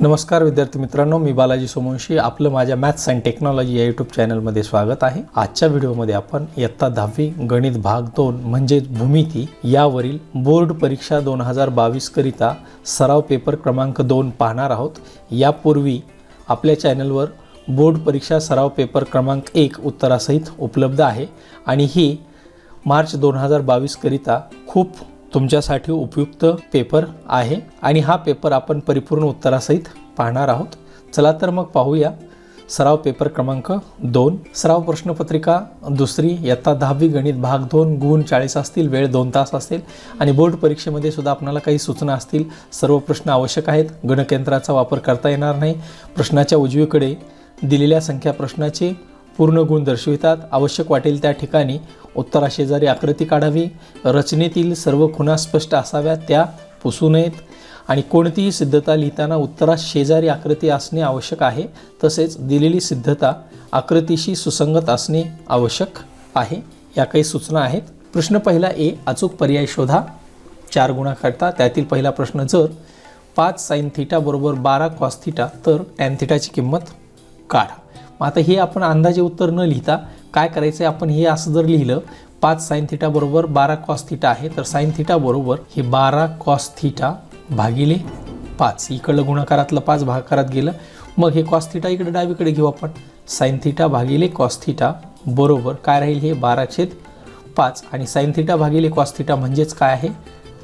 नमस्कार विद्यार्थी मित्रांनो, मी बालाजी सोमवंशी आपलं माझ्या मॅथ्स अँड टेक्नॉलॉजी या यूट्यूब चॅनलमध्ये स्वागत आहे। आजच्या व्हिडिओमध्ये आपण इयत्ता 10वी गणित भाग 2 म्हणजेच भूमिती यावरील बोर्ड परीक्षा 2022 करिता सराव पेपर क्रमांक 2 पाहणार आहोत। यापूर्वी आपल्या चॅनलवर बोर्ड परीक्षा सराव पेपर क्रमांक 1 उत्तरासहित उपलब्ध आहे आणि ही मार्च 2022 करिता खूप तुमच्यासाठी उपयुक्त पेपर आहे आणि हा पेपर आपण परिपूर्ण उत्तरासहित पाहणार आहोत। चला तर मग पाहूया सराव पेपर क्रमांक 2। सराव प्रश्नपत्रिका दुसरी इयत्ता 10वी गणित भाग 2 गुण 40 असतील, वेळ 2 तास असेल आणि बोर्ड परीक्षेमध्ये सुद्धा आपल्याला काही सूचना असतील। सर्व प्रश्न आवश्यक आहेत, गणकयंत्राचा वापर करता येणार नाही। प्रश्नाच्या उजवीकडे दिलेल्या संख्या प्रश्नाचे पूर्ण गुण दर्शवितात। आवश्यक वाटेल त्या ठिकाणी उत्तराशेजारी आकृती काढावी, रचनेतील सर्व खुणा स्पष्ट असाव्यात त्या पुसू नयेत आणि कोणतीही सिद्धता लिहिताना उत्तराशेजारी आकृती असणे आवश्यक आहे। तसेच दिलेली सिद्धता आकृतीशी सुसंगत असणे आवश्यक आहे। या काही सूचना आहेत। प्रश्न पहिला ए, अचूक पर्याय शोधा 4 गुणाकरता। त्यातील पहिला प्रश्न, जर 5 sin θ बरोबर 12 cos θ तर tan θ ची किंमत काढा। आता हे आपण अंदाजे उत्तर न लिहिता काय करायचं, आपण हे असं जर लिहिलं 5 sin θ बरोबर 12 cos θ आहे तर sin θ बरोबर हे 12 cos θ भागिले 5, इकडलं गुणाकारातलं 5 भागाकारात गेलं, मग हे cos θ इकडे डावीकडे घेऊ आपण, sin θ भागिले cos θ बरोबर काय राहील, हे 12/5 आणि sin θ भागिले cos θ म्हणजेच काय आहे,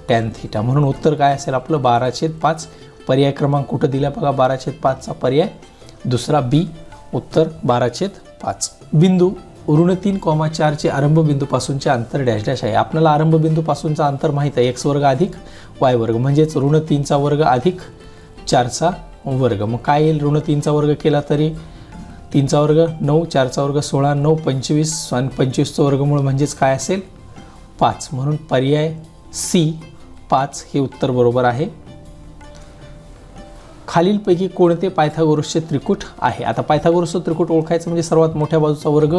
tan θ। म्हणून उत्तर काय असेल आपलं 12/5। पर्याय क्रमांक कुठं दिला बघा, 12/5 चा पर्याय दुसरा बी, उत्तर 12/5। बिंदू ऋण 3,4 चे आरंभ बिंदूपासूनचे अंतर डॅश डॅश आहे। आपल्याला आरंभ बिंदूपासूनचा अंतर माहित आहे, x वर्ग अधिक y वर्ग म्हणजेच ऋण 3 चा वर्ग अधिक 4 चा वर्ग। मग काय येईल, ऋण 3 चा वर्ग केला तरी 3 चा वर्ग 9, 4 चा वर्ग 16, 9 25 आणि 25 चा वर्गमूळ म्हणजेच काय असेल 5। म्हणून पर्याय सी 5 हे उत्तर बरोबर आहे। खालीलपैकी कोणते पायथागोरसचे त्रिकूट आहे। आता पायथागोरसचं त्रिकूट ओळखायचं म्हणजे सर्वात मोठ्या बाजूचा वर्ग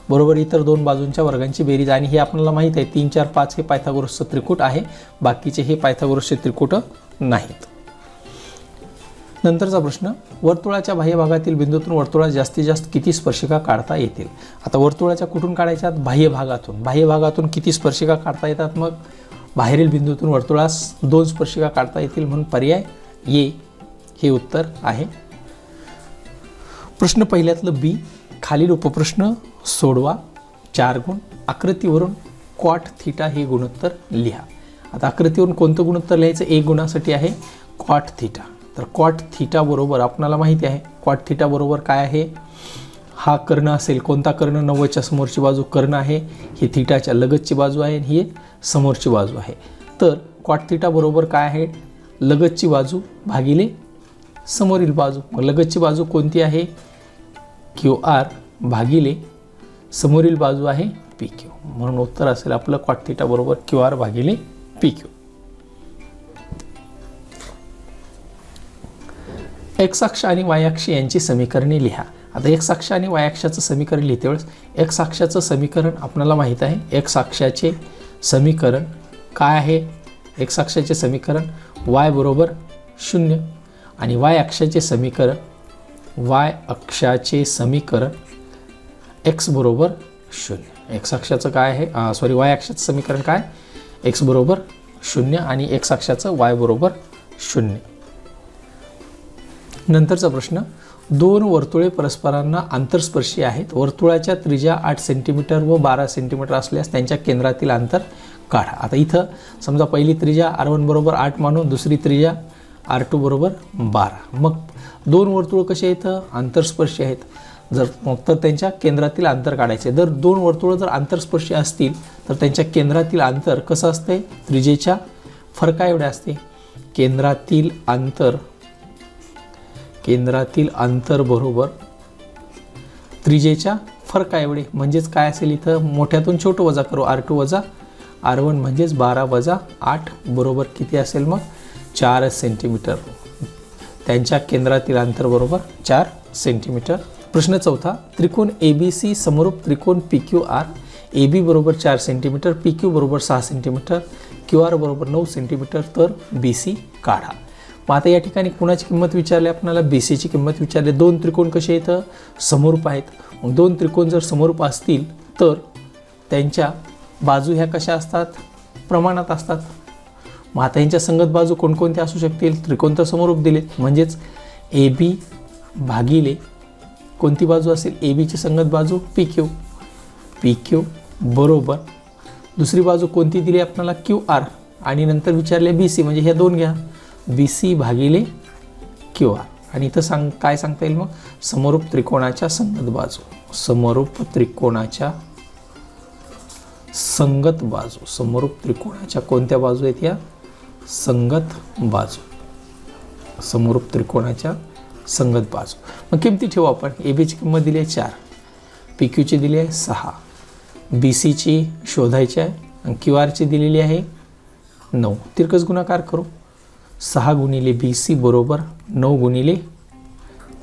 बरोबर इतर दोन बाजूंच्या वर्गांची बेरीज, आणि हे आपल्याला माहित आहे 3, 4, 5 हे पायथागोरसचं त्रिकूट आहे, बाकीचे हे पायथागोरसचे त्रिकूट नाहीत। नंतरचा प्रश्न, वर्तुळाच्या बाह्य भागातील बिंदूतून वर्तुळात जास्तीत जास्त किती स्पर्शिका काढता येतील। आता वर्तुळाच्या कुठून काढायच्यात, बाह्य भागातून किती स्पर्शिका काढता येतात, मग बाहेरील बिंदूतून वर्तुळास 2 स्पर्शिका काढता येतील, म्हणून पर्याय ए हे उत्तर आहे। प्रश्न पहिल्यातलं बी, खालील उपप्रश्न सोडवा 4 गुण। आकृतीवरून cot θ हे गुणोत्तर लिहा। आता आकृतीवरून कोणतं गुणोत्तर लिहायचं, एक गुणासाठी आहे cot θ। तर cot θ बरोबर आपल्याला माहिती आहे cot θ बरोबर काय आहे, हा कर्ण असेल, कोणता कर्ण, 90च्या समोरची बाजू कर्ण आहे, ही थीटाच्या लगतची बाजू आहे, ही समोरची बाजू आहे। तर cot θ बरोबर काय आहे, लगतची बाजू भागिले समोरील बाजू। मग लगतची बाजू कोणती आहे, QR भागिले समोरील बाजू आहे PQ। म्हणून उत्तर असेल आपलं cot θ बरोबर QR भागिले PQ। x अक्ष आणि y अक्ष यांची समीकरणे लिहा। आता x अक्ष आणि y अक्षाचं समीकरण लिहिते वेळेस x अक्षाचं समीकरण आपल्याला माहित आहे, x अक्षाचे समीकरण काय आहे, x अक्षाचे समीकरण y बरोबर 0 आणि y अक्षाचे समीकरण x बरोबर 0। x अक्षाचं काय आहे, y अक्षाचं समीकरण काय, x बरोबर 0 आणि x अक्षाचं y बरोबर 0। नंतरचा प्रश्न, 2 वर्तुळे परस्परांना आंतरस्पर्शी आहेत। वर्तुळाच्या त्रिज्या 8 सेंटीमीटर व 12 सेंटीमीटर असल्यास त्यांच्या केंद्रातील अंतर काढा। आता इथं समजा पहिली त्रिज्या R1 बरोबर 8 मानून, दुसरी त्रिज्या R2 बरोबर 12। मग 2 वर्तुळ कसे आहेत, आंतरस्पर्शी आहेत, जर मग तर त्यांच्या केंद्रातील अंतर काढायचे। जर 2 वर्तुळ जर आंतरस्पर्शी असतील तर त्यांच्या केंद्रातील अंतर कसं असते, त्रिज्येच्या फरका एवढे असते। केंद्रातील अंतर बरोबर त्रिज्येच्या फरका एवढे, म्हणजेच काय असेल, इथं मोठ्यातून छोटं वजा करू, R2 वजा R1 म्हणजेच 12 वजा 8 बरोबर किती असेल, मग 4 सेंटीमीटर। त्यांच्या केंद्रातील अंतर बरोबर 4 सेंटीमीटर। प्रश्न चौथा, त्रिकोण ABC समरूप त्रिकोण PQR, AB बरोबर 4 सेंटीमीटर, PQ बरोबर 6 सेंटीमीटर, QR बरोबर 9 सेंटीमीटर, तर BC काढा। मग आता या ठिकाणी कोणाची किंमत विचारली आपल्याला, BCची किंमत विचारली. दोन त्रिकोण कसे इथं समरूप आहेत. मग दोन त्रिकोण जर समरूप असतील तर त्यांच्या बाजू ह्या कशा असतात, प्रमाणात असतात. मग आता यांच्या संगत बाजू कोणकोणत्या असू शकतील, त्रिकोण तर समरूप दिलेत, म्हणजेच AB भागिले कोणती बाजू असेल, ABची संगत बाजू PQ बरोबर दुसरी बाजू कोणती दिली आपल्याला, QR, आणि नंतर विचारले BC, म्हणजे ह्या दोन घ्या, BC भागिले QR. आणि इथं काय सांगता येईल मग, समरूप त्रिकोणाच्या संगत बाजू, समरूप त्रिकोणाच्या संगत बाजू, समरूप त्रिकोणाच्या कोणत्या बाजू आहेत या, संगत बाजू, समरूप त्रिकोणाच्या संगत बाजू. मग किमती ठेवू आपण. ABची किंमत दिली आहे 4, PQची दिली आहे 6, BCची शोधायची आहे आणि QRची दिलेली आहे 9. तिरकस गुणाकार करू. 6 गुणिले BC बरोबर 9 गुणिले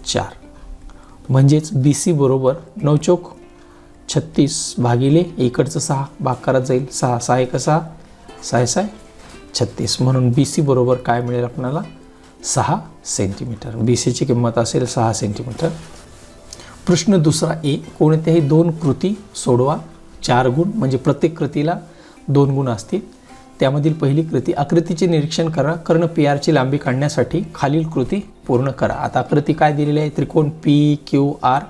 4, म्हणजेच BC बरोबर 9 चौक 36 भागिले इकडचं 6 भाग करत जाईल, 6 6 1 6 6 6 36, म्हणून BC बरोबर काय मिळेल आपल्याला, 6 सेंटीमीटर. BCची किंमत असेल 6 सेंटीमीटर. प्रश्न दुसरा ए, कोणत्याही दोन कृती सोडवा. 4 गुण, म्हणजे प्रत्येक कृतीला 2 गुण असतील. त्यामधील पहिली कृती, आकृतीचे निरीक्षण करा. कर्ण PRची लांबी काढण्यासाठी खालील कृती पूर्ण करा. आता आकृती काय दिलेली आहे, त्रिकोण PQR.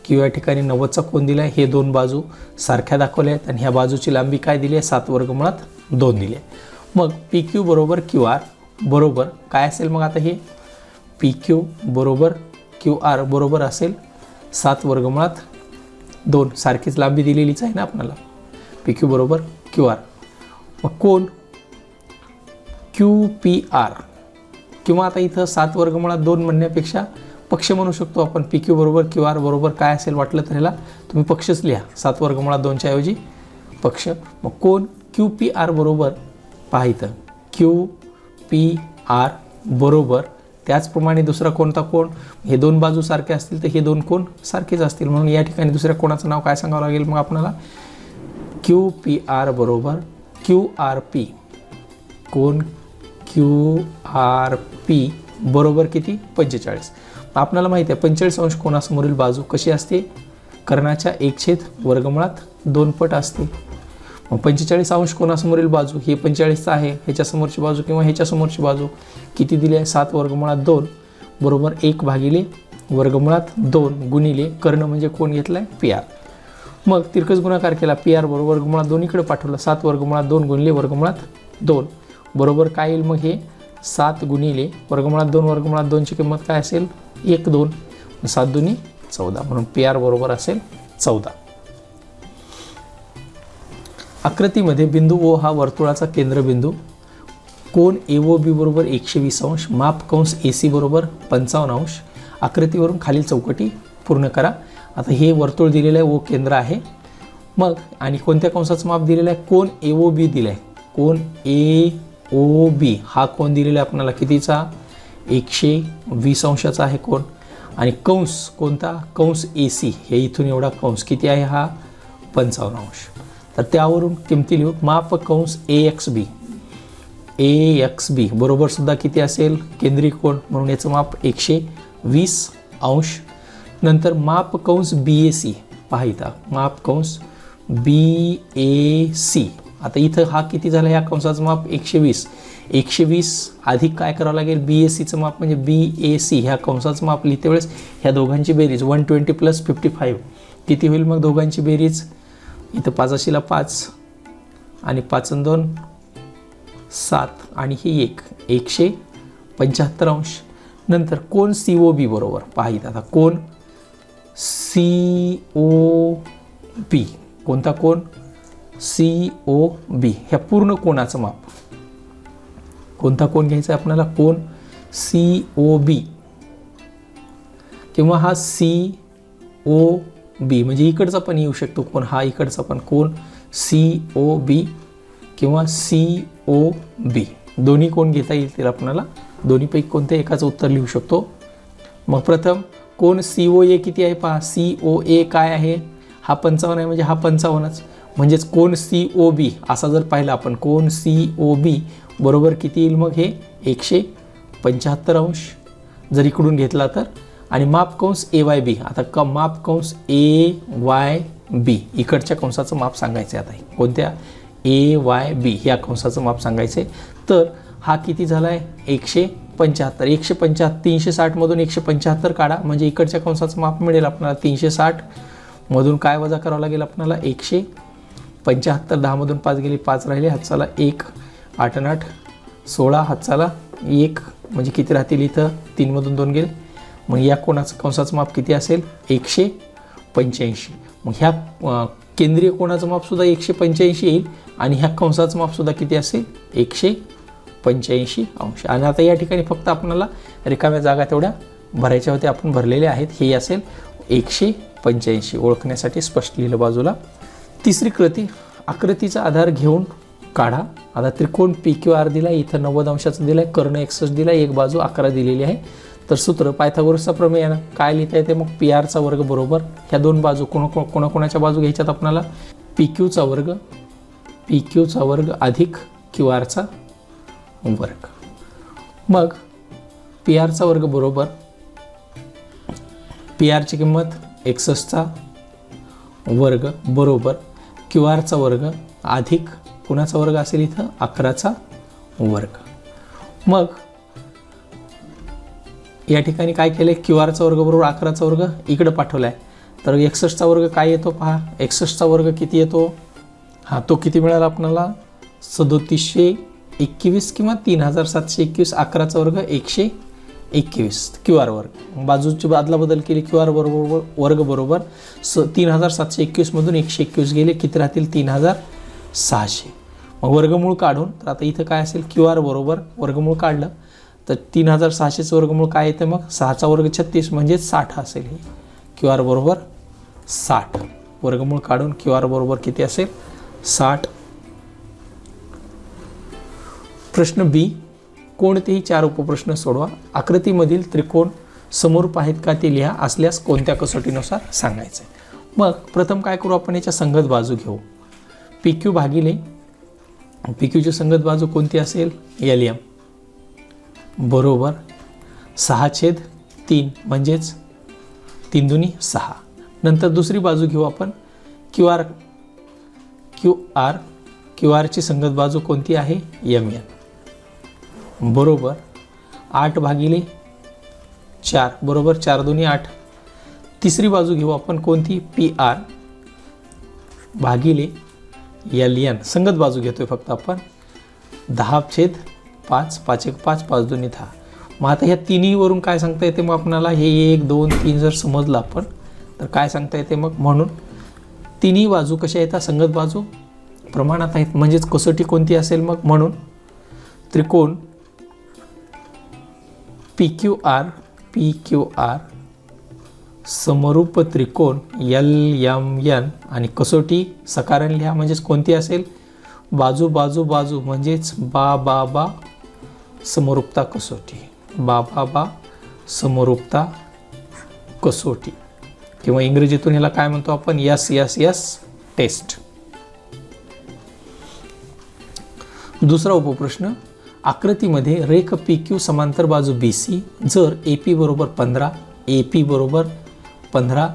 Q या ठिकाणी 90चा कोन दिला आहे, हे दोन बाजू सारख्या दाखवल्या आहेत आणि ह्या बाजूची लांबी काय दिली आहे, 7 वर्गमुळात 2 दिली आहे. मग PQ बरोबर QR बरोबर काय असेल, मग आता हे PQ बरोबर QR बरोबर असेल 7 वर्गमुळात 2, सारखीच लांबी दिलेलीच आहे ना आपल्याला, PQ बरोबर QR. मग कोण QPR, किंवा आता इथं 7 वर्गमुळात 2 म्हणण्यापेक्षा पक्ष म्हणू शकतो आपण. PQ बरोबर QR बरोबर काय असेल वाटलं तर ह्याला तुम्ही पक्षच लिहा, 7 वर्गमुळात 2च्या ऐवजी पक्ष. मग कोण QPR बरोबर पहा इथं, QPR बरोबर त्याचप्रमाणे दुसरा कोणता कोण, हे दोन बाजू सारखे असतील तर हे दोन कोण सारखेच असतील, म्हणून या ठिकाणी दुसऱ्या कोणाचं नाव काय सांगावं लागेल मग आपल्याला, QPR बरोबर QRP. कोण QRP बरोबर किती, 45. आपल्याला माहिती आहे 45 अंश कोणासमोरील बाजू कशी असते, कर्णाच्या 1/वर्गमुळात 2 पट असते. मग 45 अंश कोणासमोरील बाजू, हे 45चा आहे, ह्याच्या समोरची बाजू किंवा ह्याच्या समोरची बाजू किती दिली आहे, 7 वर्गमुळात 2 बरोबर 1/वर्गमुळात 2 गुणिले कर्ण म्हणजे कोण घेतला आहे, PR. मग तिरकस गुणाकार केला, PR बरोबर वर्गमुळात 2 इकडे पाठवलं, 7 वर्गमुळात 2 गुणिले वर्गमुळात 2 बरोबर काय येईल, मग हे 7 गुणिले वर्गमुळात 2 वर्गमुळात 2ची किंमत काय असेल, 1 2, 7 2 14, म्हणून PR बरोबर असेल 14. आकृतीमध्ये बिंदू O हा वर्तुळाचा केंद्रबिंदू. कोन AOB बरोबर 120 अंश. माप कंस AC बरोबर 55 अंश. आकृतीवरून खालील चौकटी पूर्ण करा. आता हे वर्तुळ दिलेलं आहे, O केंद्र आहे. मग आणि कोणत्या कंसाचं माप दिलेलं आहे, कोन AOB दिलं आहे. कोन AOB हा कोन दिलेला आहे आपल्याला कितीचा, 120 अंशाचा आहे कोन. आणि कंस कोणता, कंस AC, हे इथून एवढा कंस किती आहे हा, 55 अंश. तर त्यावरून किमती लिहू. माप कंस AXB बरोबर सुद्धा किती असेल, केंद्रीय कोन, म्हणून याचं माप 120 अंश. नंतर माप कंस BAC, पहा इथं माप कंस BAC. आता इथं हा किती झाला, या कंसाचं माप 120 अधिक काय करावं लागेल, BACचं माप म्हणजे BAC ह्या कंसाचं माप लिहिते वेळेस ह्या दोघांची बेरीज 120 + 55 किती होईल, मग दोघांची बेरीज इथं 5 5 आणि 5 2 7 आणि ही 175 अंश. नंतर कोन COB बरोबर पहा इथं, आता कोन COB कोणता कोन, COB ह्या पूर्ण कोणाचं माप, कोणता कोन घ्यायचा आहे आपल्याला, कोन COB किंवा हा COB म्हणजे इकडचा पण येऊ शकतो कोन, हा इकडचा पण कोन COB किंवा COB दोन्ही कोण घेता येतील आपल्याला, दोन्हीपैकी कोणत्या एकाचं उत्तर लिहू शकतो. मग प्रथम कोन COA किती आहे पहा, COA काय आहे, हा 55 आहे म्हणजे हा 55च, म्हणजेच कोन COB असा जर पाहिला आपण, कोन COB बरोबर किती येईल, मग हे 75 अंश जर इकडून घेतला तर, आणि माप कंस AYB. आता माप कंस AYB इकडच्या कंसाचं माप सांगायचं आहे. आता कोणत्या AYB ह्या कंसाचं माप सांगायचं आहे. तर हा किती झाला आहे 175. 360 मधून 175 काढा म्हणजे इकडच्या कंसाचं माप मिळेल आपल्याला 360 मधून काय वजा करावं लागेल आपल्याला 175. 10 मधून 5 गेले 5 राहिले, हातचाला 1, 8 आणि 8 16, हातचाला 1 म्हणजे किती राहतील इथं 3 मधून 2 गेले. मग या कोणाचं कंसाचं माप किती असेल 185. मग ह्या केंद्रीय कोणाचं मापसुद्धा 185 येईल आणि ह्या कंसाचं मापसुद्धा किती असेल 185 अंश. आणि आता या ठिकाणी फक्त आपल्याला रिकाम्या जागा तेवढ्या भरायच्या होत्या, आपण भरलेल्या आहेत. हे असेल 185 ओळखण्यासाठी स्पष्ट लिहिलं बाजूला. तिसरी कृती आकृतीचा आधार घेऊन काढा. आता त्रिकोण PQR दिला, इथं 90 अंशाचं दिलं आहे, कर्ण 61 दिला, एक बाजू 11 दिलेली आहे. तर सूत्र पायथागोरसचा प्रमेय आहे ना, काय लिहिता येते मग PRचा वर्ग बरोबर ह्या दोन बाजू कोणाकोणाच्या बाजू घ्यायच्यात आपल्याला PQचा वर्ग अधिक QRचा वर्ग. मग PRचा वर्ग बरोबर PRची किंमत 61चा वर्ग बरोबर QRचा वर्ग अधिक कुणाचा वर्ग असेल इथं 11चा वर्ग. मग या ठिकाणी काय केलं आहे QRचा वर्ग बरोबर 11चा वर्ग इकडं पाठवला आहे. तर 61चा वर्ग काय येतो पहा, 61चा वर्ग किती येतो, हा तो किती मिळाला आपल्याला 3721 किंवा 3721. 11चा वर्ग 121 QR वर्ग. बाजूची बादला बदल केली QR बरोबर वर्ग बरोबर 3721 मधून 121 गेले, किती राहतील 3600. मग वर्गमूळ काढून तर आता इथं काय असेल QR बरोबर वर्गमूळ काढलं तर 3600चं वर्गमूळ काय येतं मग 6चा वर्ग 36 म्हणजे 60 असेल. हे QR बरोबर 60 वर्गमूळ काढून QR बरोबर किती असेल 60. प्रश्न B, कोणतेही 4 उपप्रश्न सोडवा. आकृतीमधील त्रिकोण समरूप आहेत का ते लिहा, असल्यास कोणत्या कसोटीनुसार सांगायचं. मग प्रथम काय करू आपण, याच्या संगत बाजू घेऊ. PQ भागिले PQची संगत बाजू कोणती असेल LM बरोबर 6/3 म्हणजेच 3 दुनी 6. नंतर दुसरी बाजू घेऊ आपण QRची संगत बाजू कोणती आहे MN बरोबर 8/4 बरोबर 4 दुनी 8. तिसरी बाजू घेऊ आपण कोणती PR भागिले LN संगत बाजू घेतोय फक्त आपण 10/5 5 1 5 5 दुनी 10. मग आता ह्या तिन्ही वरून काय सांगता येते मग आपल्याला हे 1 2 3 जर समजलं आपण तर काय सांगता येते मग, म्हणून तिन्ही बाजू कशा येतात संगत बाजू प्रमाणात आहेत. म्हणजेच कसोटी कोणती असेल मग, म्हणून त्रिकोण PQR समरूप त्रिकोण LMN आणि कसोटी सकारण लिहा म्हणजेच कोणती असेल बाजू बाजू बाजू म्हणजेच बा समरूपता कसोटी, बा समरूपता कसोटी किंवा इंग्रजीतून याला काय म्हणतो आपण SSS टेस्ट. दुसरा उपप्रश्न, आकृतीमध्ये रेख PQ समांतर बाजू BC जर AP बरोबर 15 AP बरोबर 15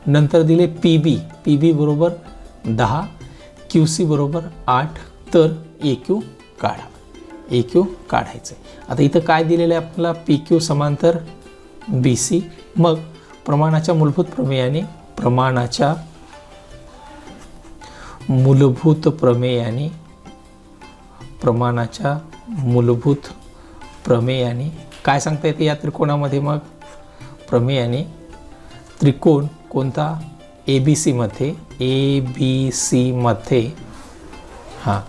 नंतर दिले PB बरोबर 10 QC बरोबर 8 तर AQ काढा. AQ काढायचं. आता इथं काय दिलेलं आहे आपल्याला PQ समांतर BC. मग प्रमाणाच्या मूलभूत प्रमेयाने काय सांगता येते या त्रिकोणामध्ये, मग प्रमेयाने त्रिकोण कोणता ABC मध्ये हां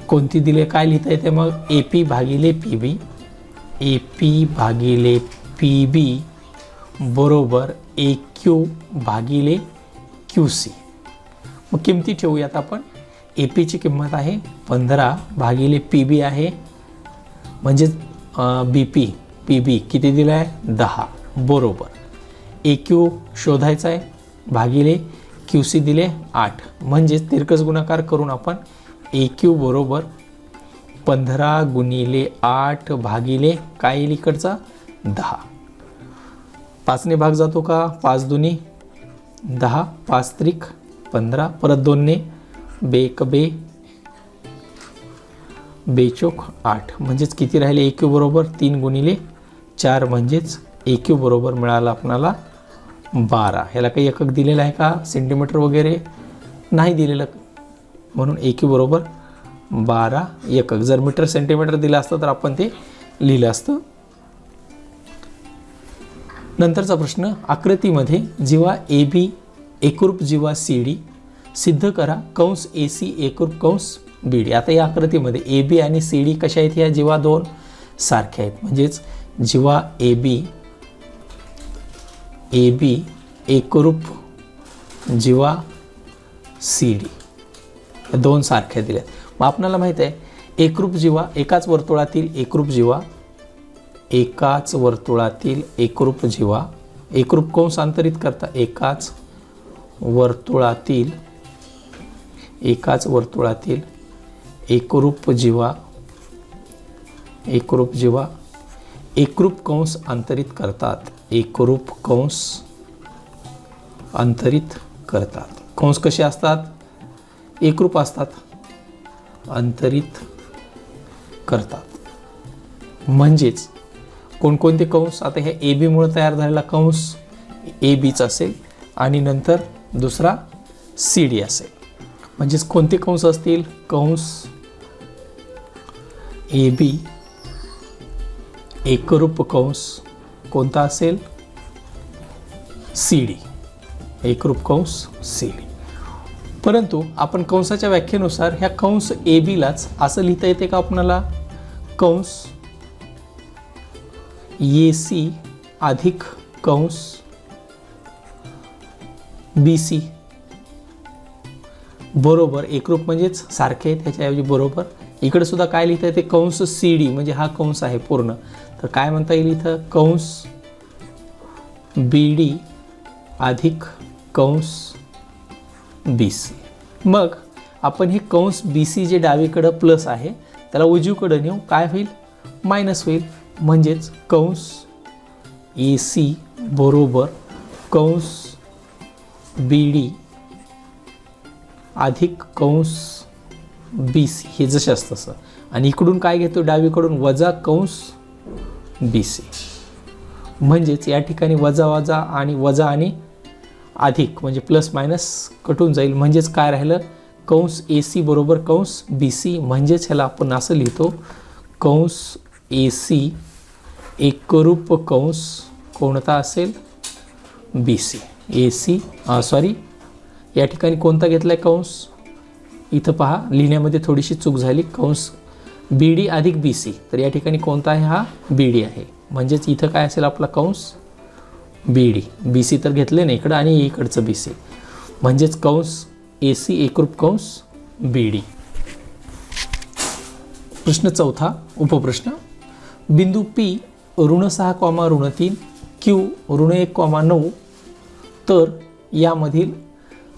कोणती दिले काय लिहिता येते मग AP भागिले PB बरोबर AQ भागिले QC. मग किमती ठेवूयात आपण. APची किंमत आहे 15 भागिले PB आहे म्हणजेच PB किती दिला आहे 10 बरोबर AQ शोधायचा आहे भागिले QC दिले 8 म्हणजेच तिरकस गुणाकार करून आपण AQ बरोबर 15 गुणिले 8 भागिले काय येईल इकडचा 10. 5 ने भाग जातो का, 5 दुनी 10, 5 त्रिक 15, परत 2 ने बेक बे, बेचोक 8, म्हणजेच किती राहिले AQ बरोबर 3 गुणिले 4, म्हणजेच AQ बरोबर मिळाला आपल्याला 12. ह्याला काही एकक दिलेलं आहे का, सेंटीमीटर वगैरे नाही दिलेलं, म्हणून AQ बरोबर 12 एकक. जर मीटर सेंटीमीटर दिलं असतं तर आपण ते लिहिलं असतं. नंतरचा प्रश्न, आकृतीमध्ये जीवा AB एकरूप जीवा CD सिद्ध करा, कंस AC एकरूप कंस BD. आता या आकृतीमध्ये AB आणि CD कशा आहेत, या जीवा दोन सारख्या आहेत, म्हणजेच जीवा AB एकरूप जीवा CD दोन सारख्या दिल्या. मग आपल्याला माहित आहे एकरूप जीवा एकाच वर्तुळातील एकरूप जीवा, एकाच वर्तुळातील एकरूप जीवा, एकरूप कंस अंतरित करता एकाच वर्तुळातील एकरूप जीवा, एकरूप कंस अंतरित करतात, एकरूप कंस अंतरित करतात. कंस कसे असतात, एकरूप असतात, अंतरित करतात. म्हणजेच कोणकोणते कंस, आता हे AB मुळे तयार झालेला कंस ABचा असेल आणि नंतर दुसरा CD असेल. म्हणजेच कोणते कंस असतील, कंस AB एकरूप कंस कोणता असेल, CD, एकरूप कंस CD. परंतु आपण कंसाच्या व्याख्येनुसार ह्या कंस ABलाच असं लिहिता येते का आपणाला, कंस AC अधिक कंस BC बरोबर, एकरूप म्हणजेच सारखे आहेत त्याच्याऐवजी बरोबर. इकडे सुद्धा काय लिहिता येते, कंस CD म्हणजे हा कंस आहे पूर्ण, तर काय म्हणता येईल इथं, कंस BD अधिक कंस BC. मग आपण हे कंस BC जे डावीकडं प्लस आहे त्याला उजवीकडे नेऊ, काय होईल, मायनस होईल. म्हणजेच कंस AC बरोबर कंस BD अधिक कंस BC, हे जसे असतं तसं. आणि इकडून काय घेतो, डावीकडून वजा कंस BC. म्हणजेच या ठिकाणी वजा वजा आणि वजा आणि अधिक म्हणजे प्लस मायनस कटून जाईल. म्हणजेच काय राहिलं, कंस AC बरोबर कंस BC. म्हणजेच ह्याला आपण असं लिहितो, कंस AC एकरूप कंस कोणता असेल, BC. AC या ठिकाणी कोणता घेतला आहे कंस, इथं पहा लिहिण्यामध्ये थोडीशी चूक झाली, कंस BD अधिक BC, तर या ठिकाणी कोणता आहे, हा BD आहे. म्हणजेच इथं काय असेल आपला कंस BD, BC तर घेतले नाही इकडं आणि इकडचं BC. म्हणजेच कंस AC एकरूप कंस BD. प्रश्न चौथा, उपप्रश्न, बिंदू P ऋण 6, ऋण 3, Q ऋण 1, 9, तर यामधील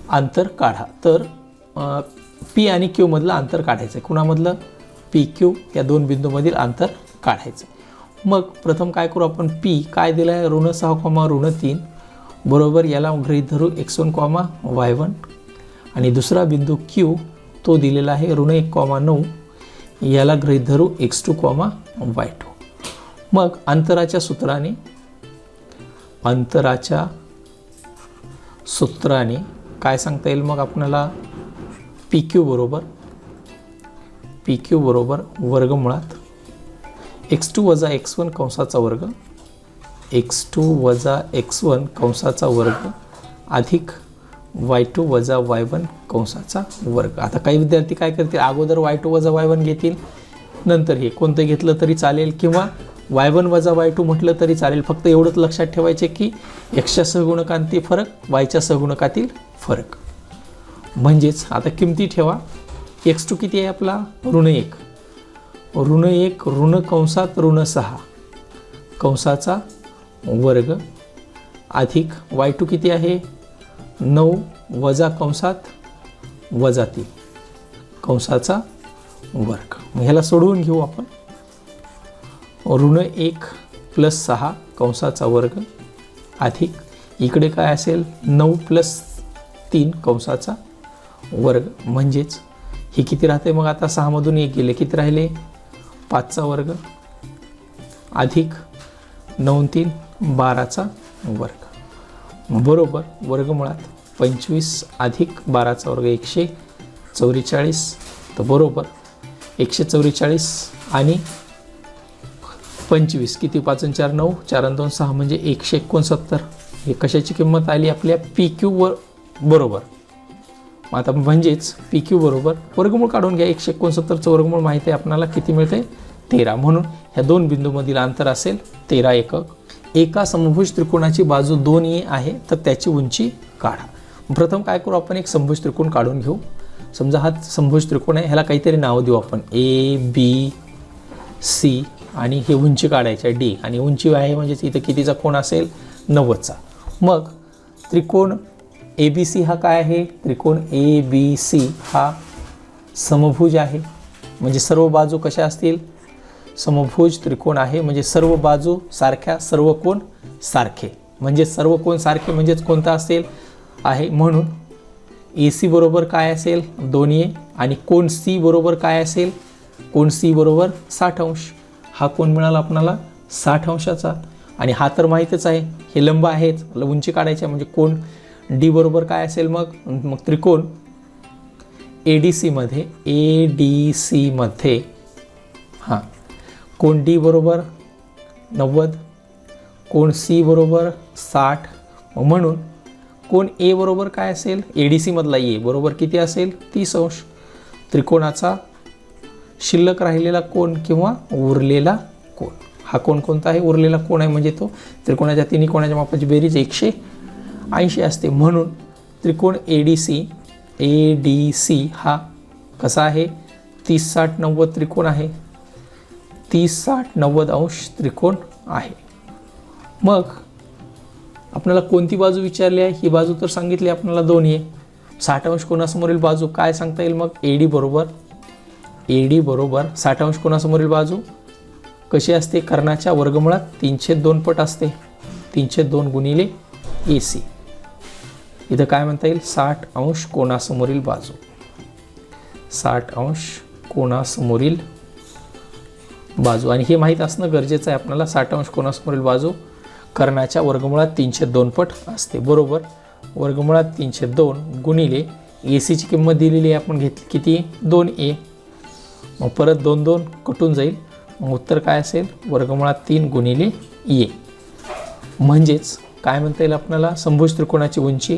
अंतर काढा. तर P आणि Q मधलं अंतर काढायचं आहे. कुणामधलं, PQ या दोन बिंदूमधील अंतर काढायचं. मग प्रथम काय करू आपण, P काय दिलं आहे, ऋण 6, ऋण 3 बरोबर, याला गृहीत धरू x1, y1. आणि दुसरा बिंदू Q तो दिलेला आहे ऋण 1, 9, याला गृहीत धरू x2, y2. मग अंतराच्या सूत्राने काय सांगता येईल मग आपल्याला, PQ बरोबर वर्गमुळात x2 वजा x1 कंसाचा वर्ग, x2 वजा x1 कंसाचा वर्ग अधिक y2 वजा y1 कंसाचा वर्ग. आता काही विद्यार्थी काय करतील, अगोदर y2 वजा y1 घेतील, नंतर हे कोणतं घेतलं तरी चालेल, किंवा y1 वजा y2 म्हटलं तरी चालेल. फक्त एवढंच लक्षात ठेवायचे की xच्या सहगुणकांतील फरक, yच्या सहगुणकातील फरक. म्हणजेच आता किमती ठेवा, x2 किती आहे आपला, ऋण 1, ऋण कंसात ऋण 6 कंसाचा वर्ग अधिक y2 किती आहे, 9 वजा कंसात वजा 3 कंसाचा वर्ग. मग ह्याला सोडवून घेऊ आपण. ऋण 1 प्लस 6 कंसाचा वर्ग अधिक इकडे काय असेल 9 प्लस 3 कंसाचा वर्ग, म्हणजेच हे किती राहते मग आता 6 मधून 1 गेले, किती राहिले 5चा वर्ग अधिक 9 3 12चा वर्ग. बरोबर वर्गमुळात 25 अधिक 12चा वर्ग 144. तर बरोबर 144 आणि 25 किती 5 आणि 4 9 4 आणि 2 6 म्हणजे 169. हे कशाची किंमत आली आपल्या पी क्यू वर बरोबर. मग आता म्हणजेच पी क्यू बरोबर वर्गमूळ काढून घ्या. 169चं वर्गमूळ माहिती आहे आपल्याला किती मिळते 13. म्हणून ह्या दोन बिंदूमधील अंतर असेल 13 एकक. एका समभुज त्रिकोणाची बाजू 2a आहे तर त्याची उंची काढा. प्रथम काय करू आपण एक समभुज त्रिकोण काढून घेऊ. समजा हा समभुज त्रिकोण आहे, ह्याला काहीतरी नाव देऊ आपण ए बी सी आणि हे उंची काढायची आहे डी आणि उंची आहे म्हणजेच इथं कितीचा कोण असेल 90चा. मग त्रिकोण ए बी सी हा काय आहे, त्रिकोण ए बी सी हा समभुज आहे. म्हणजे सर्व बाजू कशा असतील समभुज त्रिकोण आहे, म्हणजे सर्व बाजू सारख्या सर्व कोण सारखे, म्हणजे सर्व कोण सारखे म्हणजेच कोणता असेल आहे. म्हणून ए सी बरोबर काय असेल 2a आणि कोण सी बरोबर काय असेल कोण सी बरोबर 60 अंश. हा कोण मिळाला आपल्याला 60 अंशाचा आणि हा तर माहीतच आहे हे लंब आहेत, उंची काढायची म्हणजे कोण डी बरोबर काय असेल मग त्रिकोण ए डी सी मध्ये हां कोण डी बरोबर 90 कोण सी बरोबर 60. म्हणून कोण ए बरोबर काय असेल ए डी सी मधला ए बरोबर किती असेल 30 अंश. त्रिकोणाचा शिल्लक राहिलेला कोण किंवा उरलेला कोण, हा कोण कोणता आहे उरलेला कोण आहे म्हणजे तो त्रिकोणाच्या तिन्ही कोणाच्या मापाची बेरीज 180 असते. म्हणून त्रिकोण ए डी सी हा कसा आहे 30 60 90 त्रिकोण आहे, 30 60 90 अंश त्रिकोण आहे. मग आपल्याला कोणती बाजू विचारली आहे, ही बाजू तर सांगितली आपल्याला 2a. 60 अंश कोणासमोरील बाजू काय सांगता येईल मग ए डी बरोबर 60 अंश कोणासमोरील बाजू कशी असते कर्णाच्या वर्गमुळात 3/2 पट असते, 3/2 गुणिले ए सी. इथं काय म्हणता येईल 60 अंश कोणासमोरील बाजू, 60 अंश कोणासमोरील बाजू आणि हे माहीत असणं गरजेचं आहे आपल्याला. 60 अंश कोणासमोरील बाजू कर्णाच्या वर्गमुळात 3/2 पट असते. बरोबर वर्गमुळात 3/2 गुणिले ए सीची किंमत दिलेली आहे आपण घेतली किती 2a. मग परत 2 2 कटून जाईल, मग उत्तर काय असेल वर्गमुळात 3 गुणिले ए. म्हणजेच काय म्हणता येईल आपल्याला समभुज त्रिकोणाची उंची,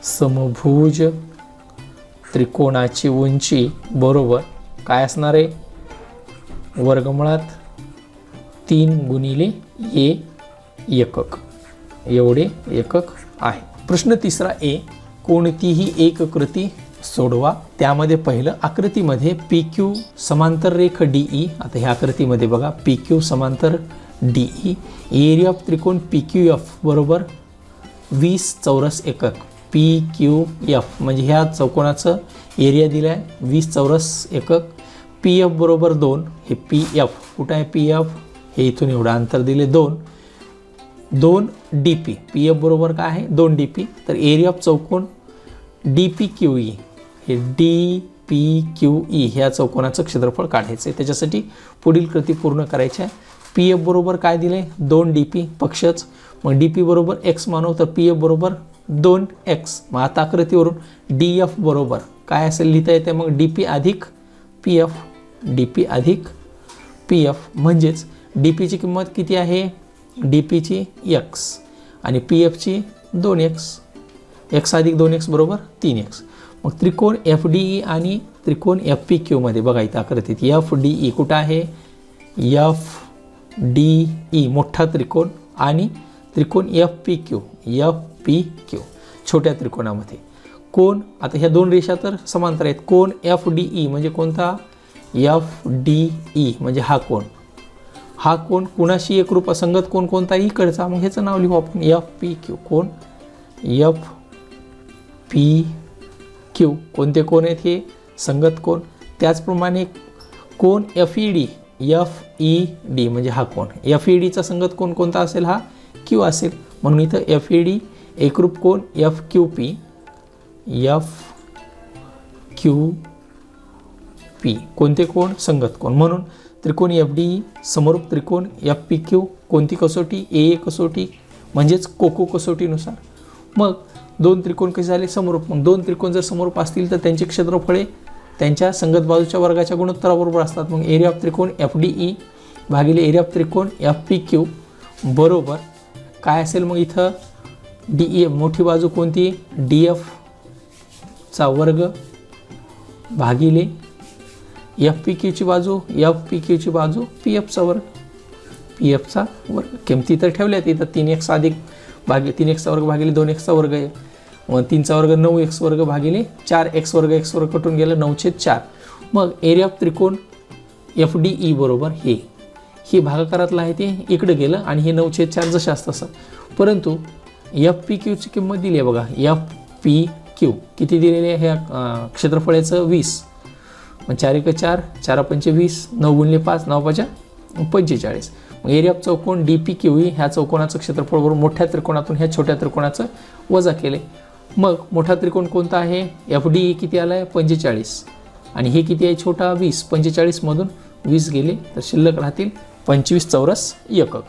समभुज त्रिकोणाची उंची बरोबर काय असणार आहे वर्गमुळात 3 गुणिले ए एकक, एवढे एकक आहे. प्रश्न तिसरा ए, कोणतीही एक कृती सोडवा. त्यामध्ये पहिलं आकृतीमध्ये पी क्यू समांतर रेख डीई. आता ह्या आकृतीमध्ये बघा पी क्यू समांतर डीई, एरिया ऑफ त्रिकोण पी क्यू एफ बरोबर 20 चौरस एकक. पी क्यू एफ म्हणजे ह्या चौकोनाचं एरिया दिलं आहे 20 चौरस एकक. पी एफ बरोबर 2. हे पी एफ कुठं आहे पी एफ हे इथून एवढं अंतर दिले 2 डी पी. पी एफ बरोबर काय आहे 2 डी पी. तर एरिया ऑफ चौकोन डी पी क्यू ई, हे डी पी क्यू ई ह्या चौकोनाचं क्षेत्रफळ काढायचं आहे. त्याच्यासाठी पुढील कृती पूर्ण करायची आहे. पी एफ बरोबर काय दिले 2 डी पी पक्षच, मग डी पी बरोबर एक्स मानव तर पी एफ बरोबर 2x. मग आता आकृतीवरून डी एफ बरोबर काय असेल लिहिता येते मग डी पी अधिक पी एफ, डी पी अधिक पी एफ. म्हणजेच डी पीची किंमत किती आहे डी पीची x आणि पी एफची 2x, x अधिक 2x बरोबर 3x. मग त्रिकोण एफ डी ई आणि त्रिकोण एफ पी क्यूमध्ये बघा इथं आकृतीत एफ डी ई कुठं आहे एफ डी ई मोठा त्रिकोण आणि त्रिकोण एफ पी क्यू छोट्या त्रिकोणामध्ये कोण. आता ह्या दोन रेषा तर समांतर आहेत. कोण एफ डी ई म्हणजे कोणता एफ डी ई म्हणजे हा कोण कुणाशी एकरूप असंगत कोण कोणता इकडचा, मग ह्याचं नाव लिहू आपण एफ पी क्यू. कोण एफ पी क्यू कोणते कोण आहेत हे संगत कोण त्याचप्रमाणे कोन FED म्हणजे हा कोन FEDचा संगत कोन कोणता असेल, हा Q असेल. म्हणून इथं FED एकरूप कोन FQP कोणते कोण, संगत कोण. म्हणून त्रिकोण FDE समरूप त्रिकोण FPQ कोणती कसोटी, AA कसोटी म्हणजेच कोको कसोटीनुसार. मग दोन त्रिकोण कसे झाले, समरूप. मग दोन त्रिकोण जर समरूप असतील तर त्यांचे क्षेत्रफळे त्यांच्या संगत बाजूच्या वर्गाच्या गुणोत्तराबरोबर असतात. मग एरिया ऑफ त्रिकोण FDE भागिले एरिया ऑफ त्रिकोण FPQ बरोबर काय असेल, मग इथं DE मोठी बाजू कोणती, DF चा वर्ग भागिले FPQ ची बाजू PF चा वर्ग. किमती तर ठेवल्यात इथं 3x अधिक 3x चा वर्ग भागिले 2x चा वर्ग आहे. मग 3 चा वर्ग 9x वर्ग भागिले 4x वर्ग कटून गेलं 9/4. मग एरिया ऑफ त्रिकोण FDE बरोबर हे भागाकारातलं आहे ते इकडे गेलं आणि हे 9/4 जसे असतं तसं. परंतु FPQ ची किंमत दिली आहे बघा. FPQ किती दिलेली आहे, ह्या क्षेत्रफळाचं 20. मग 4 × 4 4 × 5 20, 9 × 5 9 × 5 45. मग एरिया ऑफ चौकोन DPQE ह्या चौकोनाचं क्षेत्रफळ बरोबर मोठ्या त्रिकोणातून ह्या छोट्या त्रिकोणाचं वजा केले. मग मोठा त्रिकोण कोणता आहे, FDE किती आला आहे 45 आणि हे किती आहे छोटा 20. 45 मधून 20 गेले तर शिल्लक राहतील 25 चौरस एकक.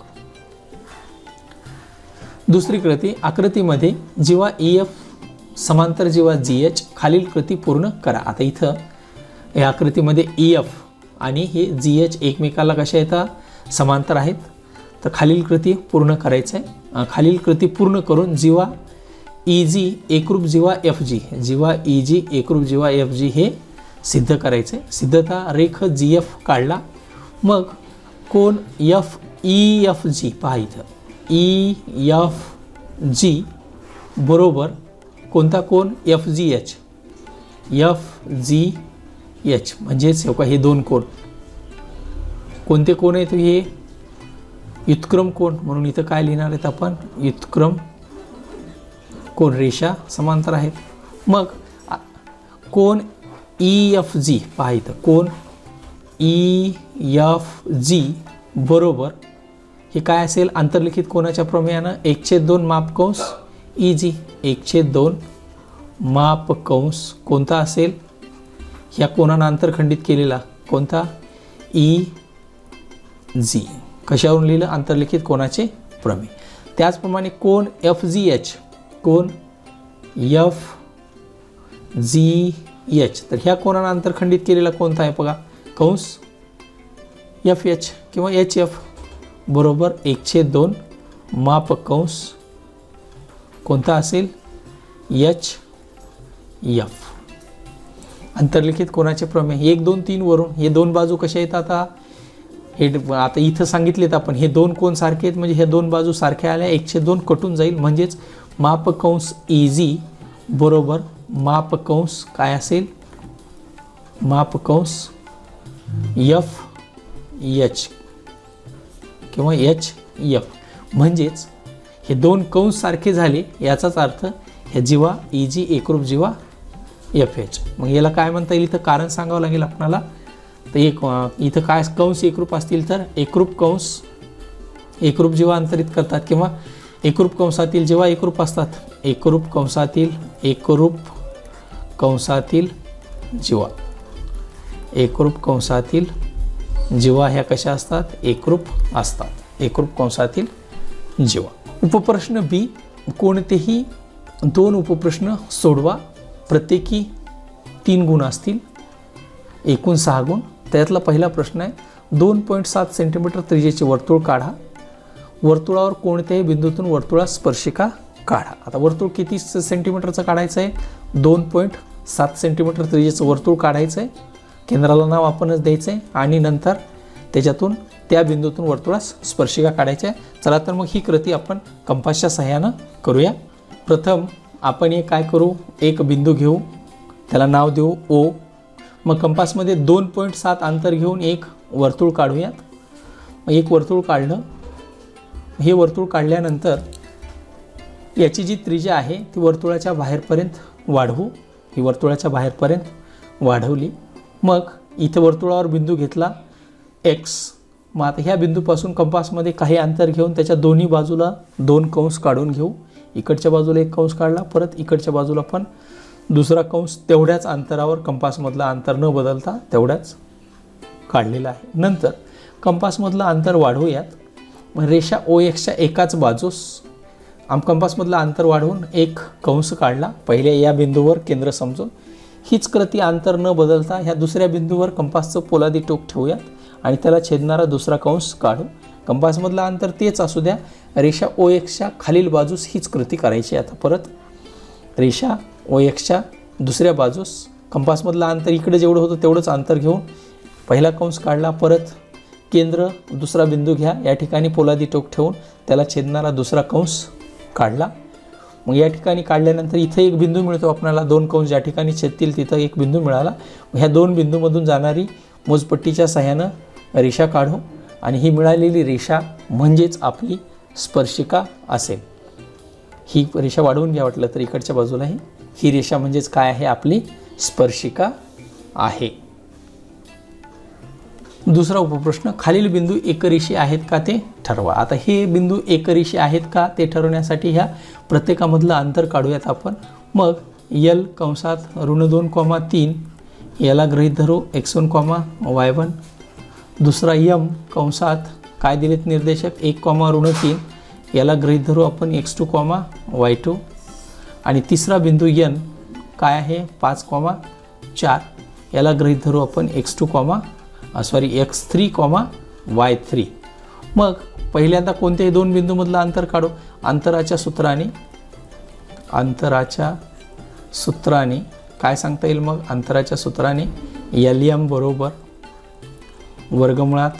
दुसरी कृती, आकृतीमध्ये जीवा EF समांतर जीवा GH खालील कृती पूर्ण करा. आता इथं या आकृतीमध्ये EF आणि हे GH एकमेकाला कशा येतात, समांतर आहेत. तर खालील कृती पूर्ण करायचं आहे. खालील कृती पूर्ण करून जीवा EG एकरूप जीवा FG एकरूप जीवा FG हे सिद्ध करायचं आहे. सिद्धता रेख GF काढला. मग कोण EFG पहा इथं EFG बरोबर कोणता कोण FGH म्हणजेच हे दोन कोण कोणते कोण आहेत, हे व्युत्क्रम कोण. म्हणून इथं काय लिहिणार आहेत आपण, व्युत्क्रम कोण, रेषा समांतर आहेत. मग कोण EFG पहा इथं कोण EFG बरोबर हे काय असेल, आंतरलिखित कोणाच्या प्रमेयानं 1/2 मापकंस EG 1/2 मापकंस कोणता असेल, ह्या कोणानं आंतरखंडित केलेला कोणता EG. कशावरून लिहिलं, आंतरलिखित कोणाचे प्रमेय. त्याचप्रमाणे कोण FGH तर ह्या कोणानं आंतरखंडित केलेला कोणता आहे बघा, कंस FH किंवा HF बरोबर 1/2 मापकंस कोणता असेल HF. आंतरलिखित कोणाचे प्रमेय 1 2 3 वरून हे दोन बाजू कशा येतात, आता इथं सांगितलेत आपण हे दोन कोण सारखे आहेत म्हणजे हे दोन बाजू सारख्या आल्या 1/2 कटून जाईल. म्हणजेच मापकंस EG बरोबर मापकंस काय असेल, मापकंस FH किंवा HF. म्हणजेच हे दोन कंस सारखे झाले याचाच अर्थ हे जीवा EG एकरूप जीवा FH. मग याला काय म्हणता येईल, इथं कारण सांगावं लागेल आपल्याला. तर इथं काय कंस एकरूप असतील तर एकरूप जीवा अंतरित करतात किंवा एकरूप कंसातील जेव्हा एकरूप असतात, एकरूप कंसातील जीवा ह्या कशा असतात, एकरूप असतात. एकरूप कंसातील जीवा. उपप्रश्न B, कोणतेही 2 उपप्रश्न सोडवा. प्रत्येकी 3 गुण असतील, एकूण 6 गुण. त्यातला पहिला प्रश्न आहे 2.7 सेंटीमीटर त्रिज्येचे वर्तुळ काढा. वर्तुळावर कोणत्याही बिंदूतून वर्तुळास स्पर्शिका काढा. आता वर्तुळ किती सेंटीमीटरचं काढायचं आहे, 2.7 सेंटीमीटर त्रिज्येचं वर्तुळ काढायचं आहे. केंद्राला नाव आपणच द्यायचं आहे आणि नंतर त्याच्यातून त्या बिंदूतून वर्तुळास स्पर्शिका काढायच्या आहे. चला तर मग ही कृती आपण कंपासच्या सहाय्यानं करूया. प्रथम आपण हे काय करू, एक बिंदू घेऊ, त्याला नाव देऊ O. मग कंपासमध्ये 2.7 अंतर घेऊन एक वर्तुळ काढूयात. मग एक वर्तुळ काढलं. हे वर्तुळ काढल्यानंतर याची जी त्रिज्या आहे ती वर्तुळाच्या बाहेरपर्यंत वाढवू. ही वर्तुळाच्या बाहेरपर्यंत वाढवली. मग इथे वर्तुळावर बिंदू घेतला x. मग आता ह्या बिंदूपासून कंपासमध्ये काही अंतर घेऊन त्याच्या दोन्ही बाजूला 2 कंस काढून घेऊ. इकडच्या बाजूला एक कंस काढला, परत इकडच्या बाजूला पण दुसरा कंस तेवढ्याच अंतरावर कंपासमधलं अंतर न बदलता तेवढ्याच काढलेला आहे. नंतर कंपासमधलं अंतर वाढवूयात. मग रेषा OXच्या एकाच बाजूस कंपासमधलं अंतर वाढवून एक कंस काढला पहिल्या या बिंदूवर केंद्र समजून. हीच कृती अंतर न बदलता ह्या दुसऱ्या बिंदूवर कंपासचं पोलादी टोक ठेवूयात आणि त्याला छेदणारा दुसरा कंस काढू. कंपासमधलं अंतर तेच असू द्या. रेषा OXच्या खालील बाजूस हीच कृती करायची. आता परत रेषा OXच्या दुसऱ्या बाजूस कंपासमधलं अंतर इकडे जेवढं होतं तेवढंच अंतर घेऊन पहिला कंस काढला, परत केंद्र दुसरा बिंदू घ्या, या ठिकाणी पोलादी टोक ठेवून त्याला छेदणारा दुसरा कंस काढला. मग या ठिकाणी काढल्यानंतर इथे एक बिंदू मिळतो आपल्याला. 2 कंस ज्या ठिकाणी छेदतील तिथं एक बिंदू मिळाला. ह्या 2 बिंदूमधून जाणारी मोजपट्टीच्या सहाय्यानं रेषा काढू आणि ही मिळालेली रेषा म्हणजेच आपली स्पर्शिका असेल. ही रेषा वाढवून घ्या वाटलं तर इकडच्या बाजूलाही. ही रेषा म्हणजेच काय आहे? आपली स्पर्शिका आहे. दुसरा उपप्रश्न, खालील बिंदू एकरेषी आहेत का ते ठरवा. आता हे बिंदू एकरेषी आहेत का ते ठरवण्यासाठी ह्या प्रत्येकामधलं अंतर काढूयात आपण. मग L कंसात -2,3 याला गृहीत धरू x1, y1. दुसरा M कंसात काय दिलेत निर्देशक 1, -3 याला गृहीत धरू आपण x2, y2. आणि तिसरा बिंदू N काय आहे 5, 4 याला गृहीत धरू आपण x3, y3. मग पहिल्यांदा कोणत्याही 2 बिंदूमधलं अंतर काढू. अंतराच्या सूत्राने काय सांगता येईल मग? अंतराच्या सूत्राने LM बरोबर वर्गमुळात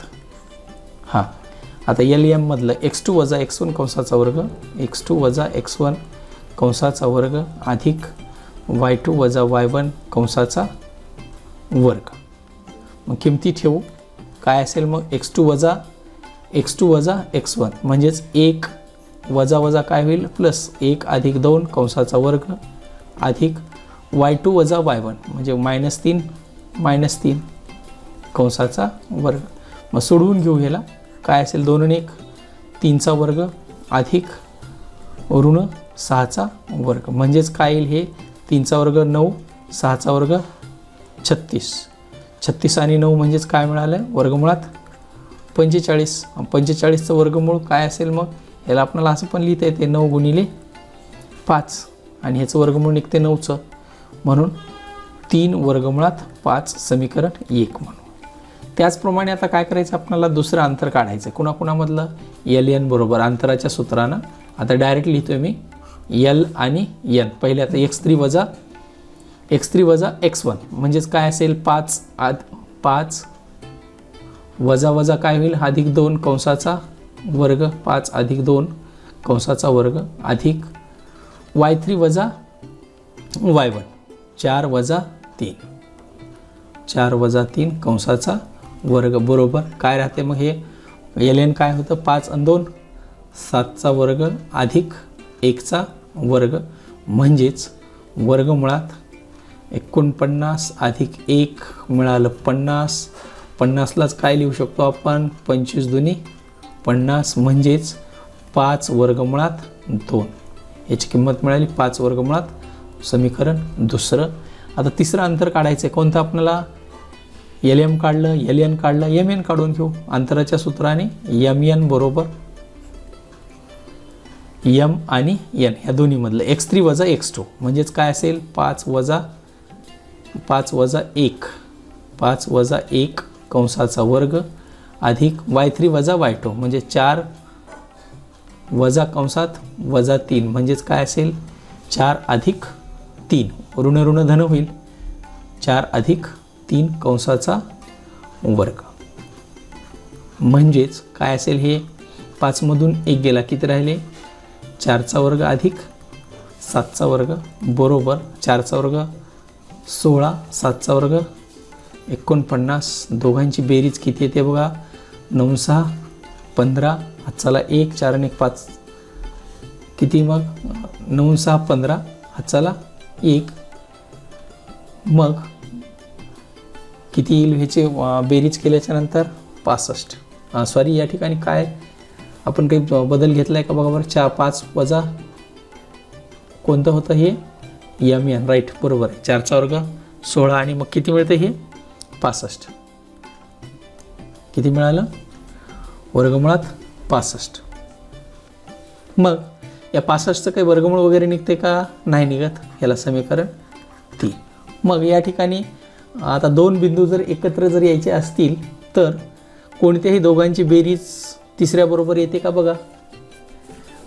आता LM मधलं x2 - x1 कंसाचा वर्ग, x2 - x1 कंसाचा वर्ग अधिक y2 - y1 कंसाचा वर्ग. मग किमती ठेवू. काय असेल मग? x2 - x1 म्हणजेच 1 वजा काय होईल? प्लस 1 अधिक 2 कंसाचा वर्ग अधिक y2 - y1 म्हणजे -3 कंसाचा वर्ग. मग सोडवून घेऊ ह्याला. काय असेल? 2 आणि 1 3चा वर्ग अधिक ऋण 6चा वर्ग म्हणजेच काय येईल? हे 3चा वर्ग 9, 6चा वर्ग 36. 36 आणि 9 म्हणजेच काय मिळालं? वर्गमुळात 45. 45चं वर्गमूळ काय असेल मग? याला आपल्याला असं पण लिहिता येते 9 × 5 आणि ह्याचं वर्गमूळ निघते 9चं. म्हणून 3 वर्गमुळात 5 समीकरण 1 म्हणून. त्याचप्रमाणे आता काय करायचं? आपल्याला दुसरं अंतर काढायचं. कुणाकुणामधलं? LN बरोबर अंतराच्या सूत्रानं. आता डायरेक्ट लिहितोय मी L आणि N. पहिले आता x3 - x1 म्हणजेच काय असेल? 5 वजा काय होईल? अधिक 2 कंसाचा वर्ग, 5 अधिक 2 कंसाचा वर्ग अधिक y3 - y1 4 - 3 कंसाचा वर्ग बरोबर काय राहते मग? हे LN काय होतं? 5 आणि 2 7चा वर्ग अधिक 1चा वर्ग म्हणजेच वर्गमुळात 49 अधिक 1 मिळालं 50. 50लाच काय लिहू शकतो आपण? 25 दुनी 50 म्हणजेच 5 वर्गमुळात 2. याची किंमत मिळाली 5 वर्गमुळात समीकरण दुसरं. आता तिसरं अंतर काढायचं आहे. कोणतं? आपल्याला LM काढलं, LN काढलं, MN काढून घेऊ. अंतराच्या सूत्राने MN बरोबर M आणि N ह्या दोन्हीमधलं x3 - x2 म्हणजेच काय असेल? 5 - 1 कंसाचा वर्ग अधिक y3 - y2 म्हणजे 4 वजा कंसात -3 म्हणजेच काय असेल? 4 अधिक 3 ऋण धन होईल. 4 अधिक 3 कंसाचा वर्ग म्हणजेच काय असेल? हे 5 मधून 1 गेला, किती राहिले? 4चा वर्ग अधिक 7चा वर्ग बरोबर 4चा वर्ग 16, 7चा वर्ग 49. दोघांची बेरीज किती येते बघा? 9 × 6 = 15. हातचाला 1, 4 आणि 1 5 किती मग? 9 × 6 = 15. हातचाला 1. मग किती येईल ह्याचे बेरीज केल्याच्या नंतर 65. सॉरी, या ठिकाणी काय आपण काही बदल घेतला आहे का बघा बरं. 5 वजा कोणतं होतं हे MN, राईट, बरोबर आहे. 4चा वर्ग 16 आणि मग किती मिळतं हे 65. किती मिळालं वर्गमुळात 65. मग या 65चं काही वर्गमूळ वगैरे निघते का नाही निघत. याला समीकरण 3. मग या ठिकाणी आता दोन बिंदू जर एकत्र जर यायचे असतील तर कोणत्याही दोघांची बेरीज तिसऱ्या बरोबर येते का बघा.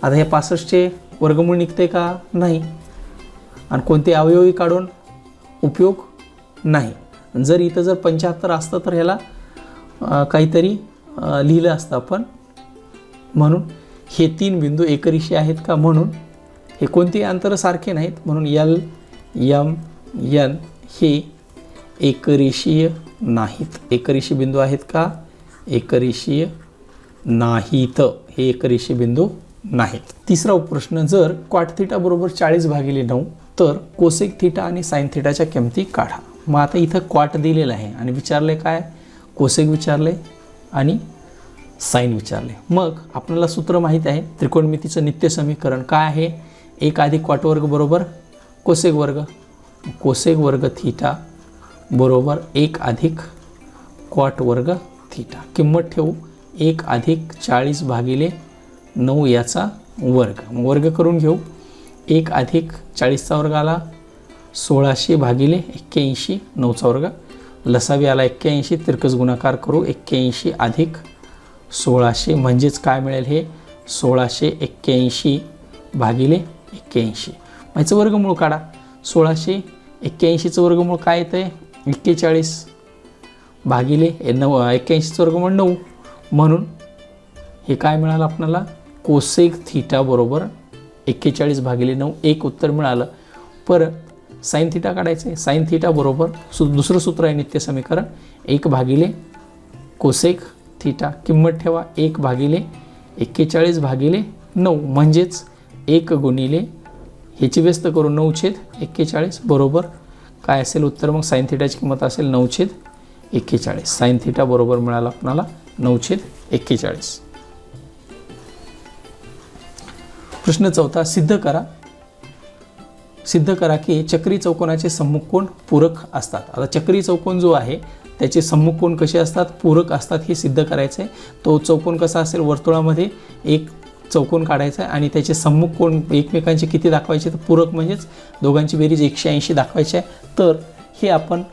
आता हे 65चे वर्गमूळ निघते का नाही. आणि कोणते अवयवी काढून उपयोग नाही. जर इथं जर 75 असतं तर ह्याला काहीतरी लिहिलं असतं आपण. म्हणून हे 3 बिंदू एकरेषीय आहेत का, म्हणून हे कोणतेही अंतर सारखे नाहीत, म्हणून L, M, N हे एकरेषीय नाहीत. एकरेषीय बिंदू आहेत का, एकरेषीय नाहीत, हे एकरेषीय बिंदू नाहीत. तिसरा उपप्रश्न, जर कॉट थीटा बरोबर 40/9 तर कोसेक थीटा आणि साइन थीटाच्या किमती काढा. मग आता इथं कॉट दिलेलं आहे आणि विचारले काय, कोसेक विचारले आणि साइन विचारले. मग आपल्याला सूत्र माहीत आहे, त्रिकोणमितीचं नित्य समीकरण काय आहे, 1 अधिक कॉट वर्ग बरोबर कोसेक वर्ग. कोसेक वर्ग थीटा बरोबर 1 अधिक कॉट वर्ग थीटा. किंमत ठेवू 1 अधिक 40/9 याचा वर्ग. वर्ग करून घेऊ. 1 अधिक 40चा वर्ग आला 1600/81, 9चा वर्ग. लसावी आला 81, तिरकस गुणाकार करू. 81 अधिक 1600 म्हणजेच काय मिळेल हे 1681/81. याचं वर्गमूळ काढा. 1681चं वर्गमूळ काय येतं आहे 41/9. 81चं वर्गमूळ 9, म्हणून हे काय मिळालं आपल्याला कोसेक थीटा बरोबर 41/9. एक उत्तर मिळालं. परत साइन थीटा काढायचं आहे. साइन थीटा बरोबर दुसरं सूत्र आहे नित्य समीकरण 1 कोसेक थीटा. किंमत ठेवा 1/41/9 म्हणजेच 1 गुणिले ह्याची व्यस्त करून 9/41 बरोबर काय असेल उत्तर. मग साइन थीटाची किंमत असेल 9/41. साइन थीटा बरोबर मिळाला आपल्याला 9/41. प्रश्न 4, सिद्ध करा की चक्री चौकोनाचे सम्मुख कोन पूरक असतात. आता चक्री चौकोन जो आहे त्याचे सम्मुख कोन कसे असतात, पूरक असतात, हे सिद्ध करायचं आहे. तो चौकोन कसा असेल, वर्तुळामध्ये एक चौकोन काढायचा आहे आणि त्याचे सम्मुख कोन एकमेकांचे किती दाखवायचे, तर पूरक म्हणजेच दोघांची बेरीज 180 दाखवायची आहे. तर हे आपण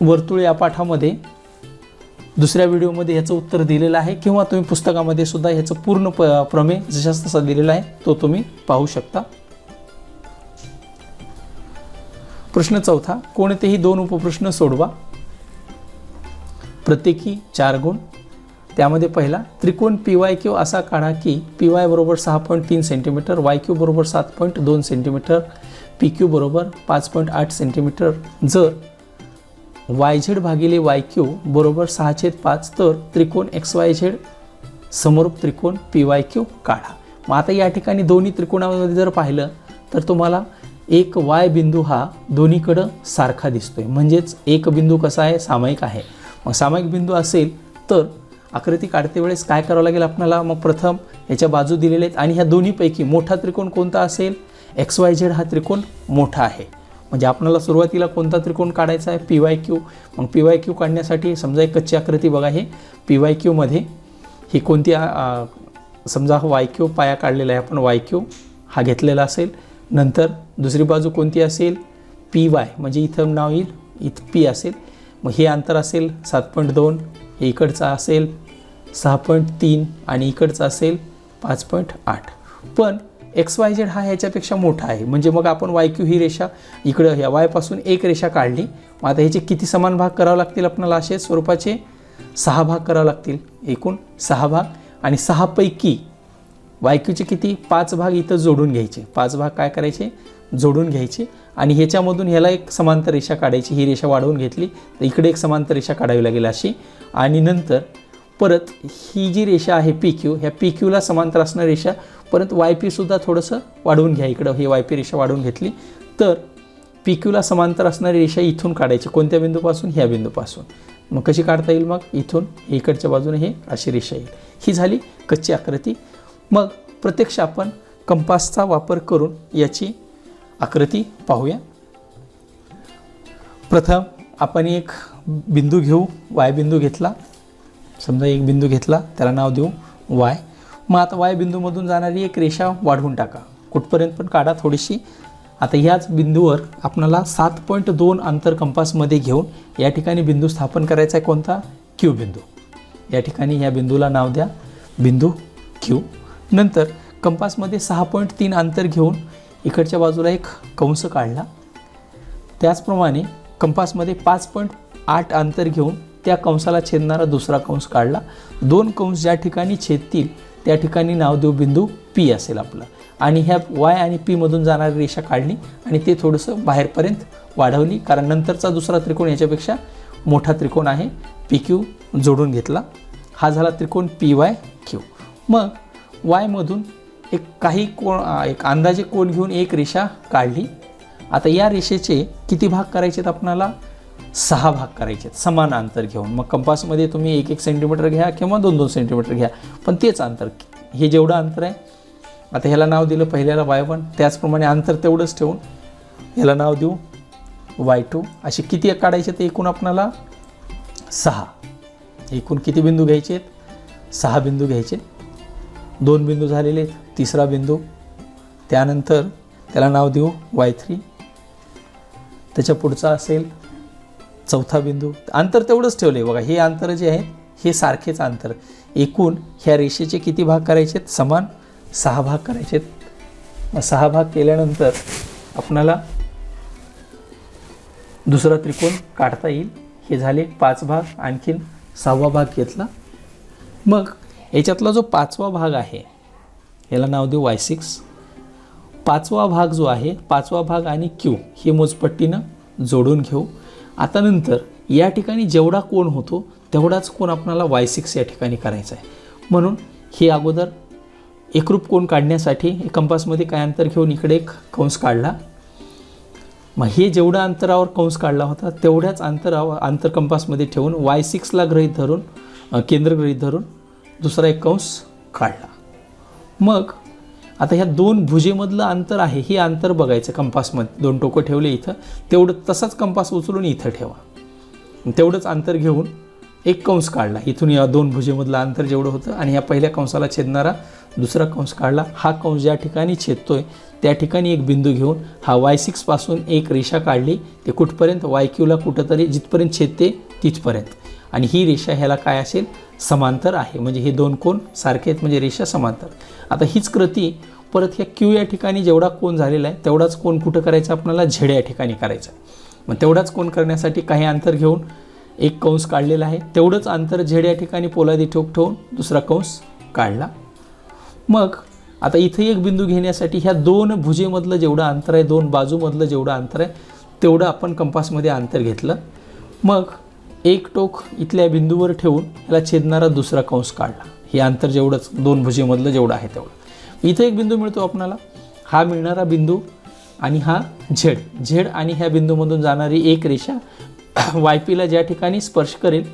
वर्तुळ या पाठामध्ये दुसऱ्या व्हिडिओमध्ये ह्याचं उत्तर दिलेलं आहे, किंवा तुम्ही पुस्तकामध्ये सुद्धा ह्याचं पूर्ण प्रमेय जशास तसा दिलेला आहे तो तुम्ही पाहू शकता. प्रश्न 4, कोणतेही 2 उपप्रश्न सोडवा, प्रत्येकी 4 गुण. त्यामध्ये पहिला, त्रिकोण PYQ असा काढा की PY बरोबर 6.3 सेंटीमीटर, YQ बरोबर 7.2 सेंटीमीटर, PQ बरोबर 5.8 सेंटीमीटर. जर YZ भागिले YQ बरोबर 6/5 तर त्रिकोण XYZ समरूप त्रिकोण PYQ काढा. मग आता या ठिकाणी दोन्ही त्रिकोणामध्ये जर पाहिलं तर तुम्हाला एक Y बिंदू हा दोन्हीकडं सारखा दिसतोय, म्हणजेच एक बिंदू कसा आहे, सामायिक आहे. मग सामायिक बिंदू असेल तर आकृती काढते वेळेस काय करावं लागेल आपल्याला, मग प्रथम ह्याच्या बाजू दिलेल्या आहेत आणि ह्या दोन्हीपैकी मोठा त्रिकोण कोणता असेल, XYZ हा त्रिकोण मोठा आहे. म्हणजे आपल्याला सुरुवातीला कोणता त्रिकोण काढायचा आहे, PYQ. मग PYQ काढण्यासाठी समजा एक कच्ची आकृती बघा, हे PYQ मध्ये ही कोणती समजा YQ पाया काढलेला आहे आपण, YQ हा घेतलेला असेल. नंतर दुसरी बाजू कोणती असेल, PY, म्हणजे इथं नाव येईल, इथं P असेल. मग हे अंतर असेल 7.2, हे इकडचं असेल 6.3 आणि इकडचं असेल 5.8. पण XYZ हा ह्याच्यापेक्षा मोठा आहे, म्हणजे मग आपण YQ ही रेषा इकडं ह्या Y पासून एक रेषा काढली. मग आता ह्याचे किती समान भाग करावे लागतील आपल्याला, असे स्वरूपाचे 6 भाग करावे लागतील, एकूण 6 भाग. आणि 6 पैकी YQचे किती, 5 भाग इथं जोडून घ्यायचे. 5 भाग काय करायचे, जोडून घ्यायचे. आणि ह्याच्यामधून ह्याला एक समांतर रेषा काढायची. ही रेषा वाढवून घेतली तर इकडे एक समांतर रेषा काढावी लागेल अशी. आणि नंतर परत ही जी रेषा आहे PQ, ह्या PQला समांतर असणारी रेषा परत YP सुद्धा थोडंसं वाढवून घ्या. इकडं ही YP रेषा वाढवून घेतली तर पी क्यूला समांतर असणारी रेषा इथून काढायची. कोणत्या बिंदूपासून? ह्या बिंदूपासून. मग कशी काढता येईल? मग इथून इकडच्या बाजूने हे अशी रेषा येईल. ही झाली कच्ची आकृती. मग प्रत्यक्ष आपण कंपासचा वापर करून याची आकृती पाहूया. प्रथम आपण एक बिंदू घेऊ. वाय बिंदू घेतला. समजा एक बिंदू घेतला, त्याला नाव देऊ वाय. मग आता वाय बिंदूमधून जाणारी एक रेषा वाढवून टाका. कुठपर्यंत पण काढा थोडीशी. आता ह्याच बिंदूवर आपल्याला 7.2 अंतर कंपासमध्ये घेऊन या ठिकाणी बिंदू स्थापन करायचा आहे. कोणता? क्यू बिंदू. या ठिकाणी ह्या बिंदूला नाव द्या बिंदू क्यू. नंतर कंपासमध्ये 6.3 अंतर घेऊन इकडच्या बाजूला एक कंस काढला. त्याचप्रमाणे कंपासमध्ये 5.8 अंतर घेऊन त्या कंसाला छेदणारा दुसरा कंस काढला. 2 कंस ज्या ठिकाणी छेदतील त्या ठिकाणी नाव देऊ बिंदू पी असेल आपलं. आणि ह्या वाय आणि पी मधून जाणारी रेषा काढली आणि ते थोडंसं बाहेरपर्यंत वाढवली, कारण नंतरचा दुसरा त्रिकोण याच्यापेक्षा मोठा त्रिकोण आहे. पी क्यू जोडून घेतला. हा झाला त्रिकोण पी वाय क्यू. मग वायमधून एक अंदाजे कोन घेऊन एक रेषा काढली. आता या रेषेचे किती भाग करायचे आहेत आपल्याला? 6 भाग करायचे आहेत समान अंतर घेऊन. मग कंपासमध्ये तुम्ही 1-1 सेंटीमीटर घ्या किंवा 2-2 सेंटीमीटर घ्या, पण तेच अंतर, हे जेवढं अंतर आहे. आता ह्याला नाव दिलं पहिल्याला y1. त्याचप्रमाणे अंतर तेवढंच ठेवून ह्याला नाव देऊ y2. असे किती काढायचे ते एकूण आपल्याला 6. एकूण किती बिंदू घ्यायचे आहेत? 6 बिंदू घ्यायचे. 2 बिंदू झालेले आहेत. तिसरा बिंदू, त्यानंतर त्याला नाव देऊ y3. त्याच्या पुढचा असेल चौथा बिंदू. अंतर तेवढंच ठेवलं आहे बघा. हे अंतर जे आहे हे सारखेच अंतर. एकूण ह्या रेषेचे किती भाग करायचे आहेत? समान 6 भाग करायचे आहेत. 6 भाग केल्यानंतर आपणाला दुसरा त्रिकोण काढता येईल. हे झाले 5 भाग. आणखीन 6वा भाग घेतला. मग याच्यातला जो 5वा भाग आहे याला नाव देऊ y6. 5वा भाग जो आहे, 5वा भाग आणि क्यू हे मोजपट्टीनं जोडून घेऊ. आता नंतर या ठिकाणी जेवढा कोन होतो तेवढाच कोन आपल्याला y6 या ठिकाणी करायचा आहे. म्हणून हे अगोदर एकरूप कोन काढण्यासाठी कंपासमध्ये काय अंतर घेऊन इकडे एक कंस काढला. मग हे जेवढ्या अंतरावर कंस काढला होता तेवढ्याच अंतर कंपासमध्ये ठेवून y6ला केंद्र गृहीत धरून दुसरा एक कंस काढला. मग आता ह्या 2 भुजेमधलं अंतर आहे, हे अंतर बघायचं कंपासमध्ये. 2 टोकं ठेवले इथं, तेवढं तसाच कंपास उचलून इथं ठेवा. तेवढंच अंतर घेऊन एक कंस काढला. इथून या 2 भुजेमधलं अंतर जेवढं होतं आणि ह्या पहिल्या कंसाला छेदणारा दुसरा कंस काढला. हा कंस ज्या ठिकाणी छेदतोय त्या ठिकाणी एक बिंदू घेऊन हा y6 पासून एक रेषा काढली. ते कुठपर्यंत? yqला कुठंतरी जिथपर्यंत छेदते तिथपर्यंत. आणि ही रेषा ह्याला काय असेल? समांतर आहे. म्हणजे हे 2 कोन सारखे आहेत, म्हणजे रेषा समांतर. आता हीच कृती परत ह्या क्यू या ठिकाणी जेवढा कोन झालेला आहे तेवढाच कोन कुठं करायचा आपल्याला? झेड या ठिकाणी करायचा. मग तेवढाच कोन करण्यासाठी काही अंतर घेऊन एक कंस काढलेला आहे. तेवढंच अंतर झेड या ठिकाणी पोलादी ठोक ठेवून दुसरा कंस काढला. मग आता इथे एक बिंदू घेण्यासाठी ह्या 2 भुजेमधलं जेवढं अंतर आहे, 2 बाजूमधलं जेवढं अंतर आहे तेवढं आपण कंपासमध्ये अंतर घेतलं. मग एक टोक इथल्या बिंदूवर ठेवून ह्याला छेदणारा दुसरा कंस काढला. हे अंतर जेवढंच 2 भुजेमधलं जेवढं आहे तेवढं. इथे एक बिंदू मिळतो आपल्याला. हा मिळणारा बिंदू आणि हा झेड आणि ह्या बिंदूमधून जाणारी एक रेषा वायपीला ज्या ठिकाणी स्पर्श करेल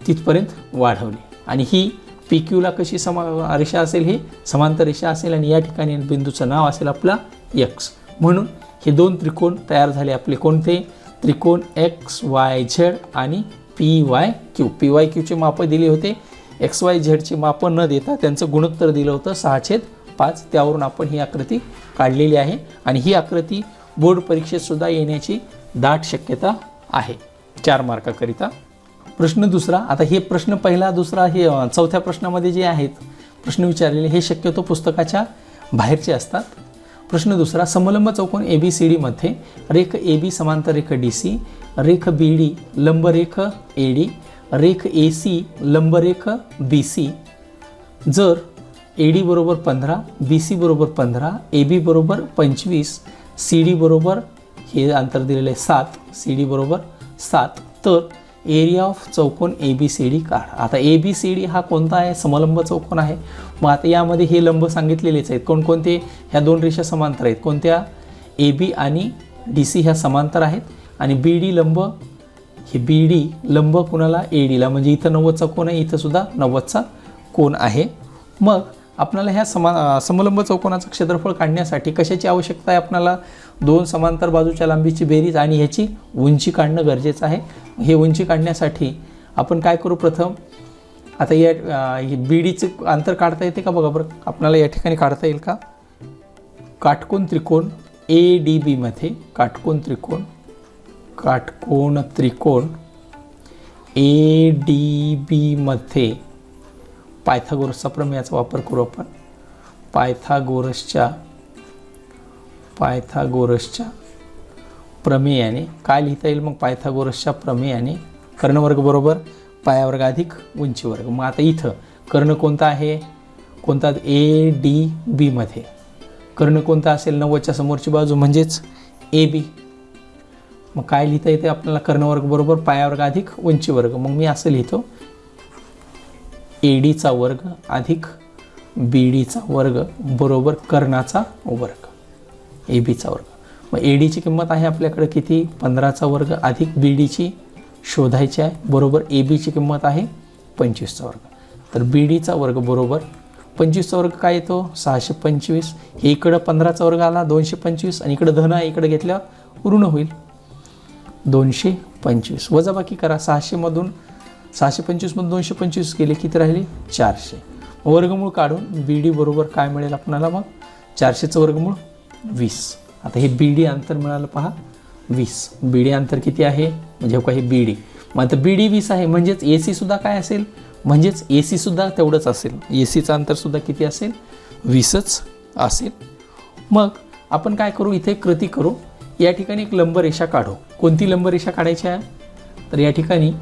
तिथपर्यंत वाढवली. आणि ही पी क्यूला कशी रेषा असेल? ही समांतर रेषा असेल. आणि या ठिकाणी बिंदूचं नाव असेल आपला x. म्हणून हे 2 त्रिकोण तयार झाले आपले. कोणते? त्रिकोण XYZ आणि PYQ. PYQचे मापं दिले होते. XYZची मापं न देता त्यांचं गुणोत्तर दिलं होतं 6/5. त्यावरून आपण ही आकृती काढलेली आहे. आणि ही आकृती बोर्ड परीक्षेत सुद्धा येण्याची दाट शक्यता आहे 4 मार्काकरिता. प्रश्न दुसरा. आता हे प्रश्न पहिला, दुसरा, हे चौथ्या प्रश्नामध्ये जे आहेत प्रश्न विचारलेले हे शक्यतो पुस्तकाच्या बाहेरचे असतात. प्रश्न दुसरा. समलंब चौकोन ABCD मध्ये रेख AB समांतर रेख DC, रेख BD लंबरेख AD, रेख AC लंबरेख BC. जर AD बरोबर 15, BC बरोबर 15, AB बरोबर 25, CD बरोबर हे अंतर दिलेलं आहे 7, CD बरोबर 7, तर एरिया ऑफ चौकोन ABCD काढा. आता ABCD हा कोणता आहे? समलंब चौकोन आहे. मग आता यामध्ये हे लंब सांगितलेलेच आहेत. कोणकोणते? ह्या 2 रेषा समांतर आहेत. कोणत्या? AB आणि DC ह्या समांतर आहेत आणि BD लंब, हे BD लंब कुणाला ADला, म्हणजे इथं 90चा कोन आहे, इथं सुद्धा 90चा कोन आहे. मग आपल्याला ह्या समलंब चौकोनाचं क्षेत्रफळ काढण्यासाठी कशाची आवश्यकता आहे? आपल्याला दोन समांतर बाजूच्या लांबीची बेरीज आणि ह्याची उंची काढणं गरजेचं आहे. हे उंची काढण्यासाठी आपण काय करू? प्रथम आता या BDचं अंतर काढता येते का बघा बरं. आपल्याला या ठिकाणी काढता येईल का? काटकोन त्रिकोण ADB मध्ये काटकोन त्रिकोण ADB मध्ये पायथागोरसचा प्रमेयाचा वापर करू आपण. पायथागोरसच्या प्रमेयाने काय लिहिता येईल मग? पायथागोरसच्या प्रमेयाने कर्णवर्ग बरोबर पायावर्ग अधिक उंची वर्ग. मग आता इथं कर्ण कोणता आहे? कोणता? ADB मध्ये कर्ण कोणता असेल? 90च्या समोरची बाजू म्हणजेच AB. मग काय लिहिता येते आपल्याला? कर्णवर्ग बरोबर पायावर्ग अधिक उंची वर्ग. मग मी असं लिहितो ADचा वर्ग अधिक BDचा वर्ग बरोबर कर्णाचा वर्ग, ABचा वर्ग. मग ADची किंमत आहे आपल्याकडे किती? 15चा वर्ग अधिक BDची शोधायची आहे बरोबर ABची किंमत आहे 25चा वर्ग. तर BDचा वर्ग बरोबर 25चा वर्ग काय येतो? 625. हे इकडं 15चा वर्ग आला 225 आणि इकडं धन आहे, इकडे घेतल्यावर ऋण होईल 225. वजाबाकी करा. 625 मधून 225 गेले, किती राहिले? 400. वर्गमूळ काढून BD बरोबर काय मिळेल आपल्याला? मग 400चं वर्गमूळ 20. आता हे BD अंतर मिळालं पहा 20. BD अंतर किती आहे? म्हणजे हो का हे BD. मग आता BD 20 आहे म्हणजेच AC सुद्धा काय असेल? म्हणजेच AC सुद्धा तेवढंच असेल. ACचं अंतर सुद्धा किती असेल? 20च असेल. मग आपण काय करू? इथे कृती करू. या ठिकाणी एक लंबरेषा काढू. कोणती लंबरेषा काढायची आहे? तर या ठिकाणी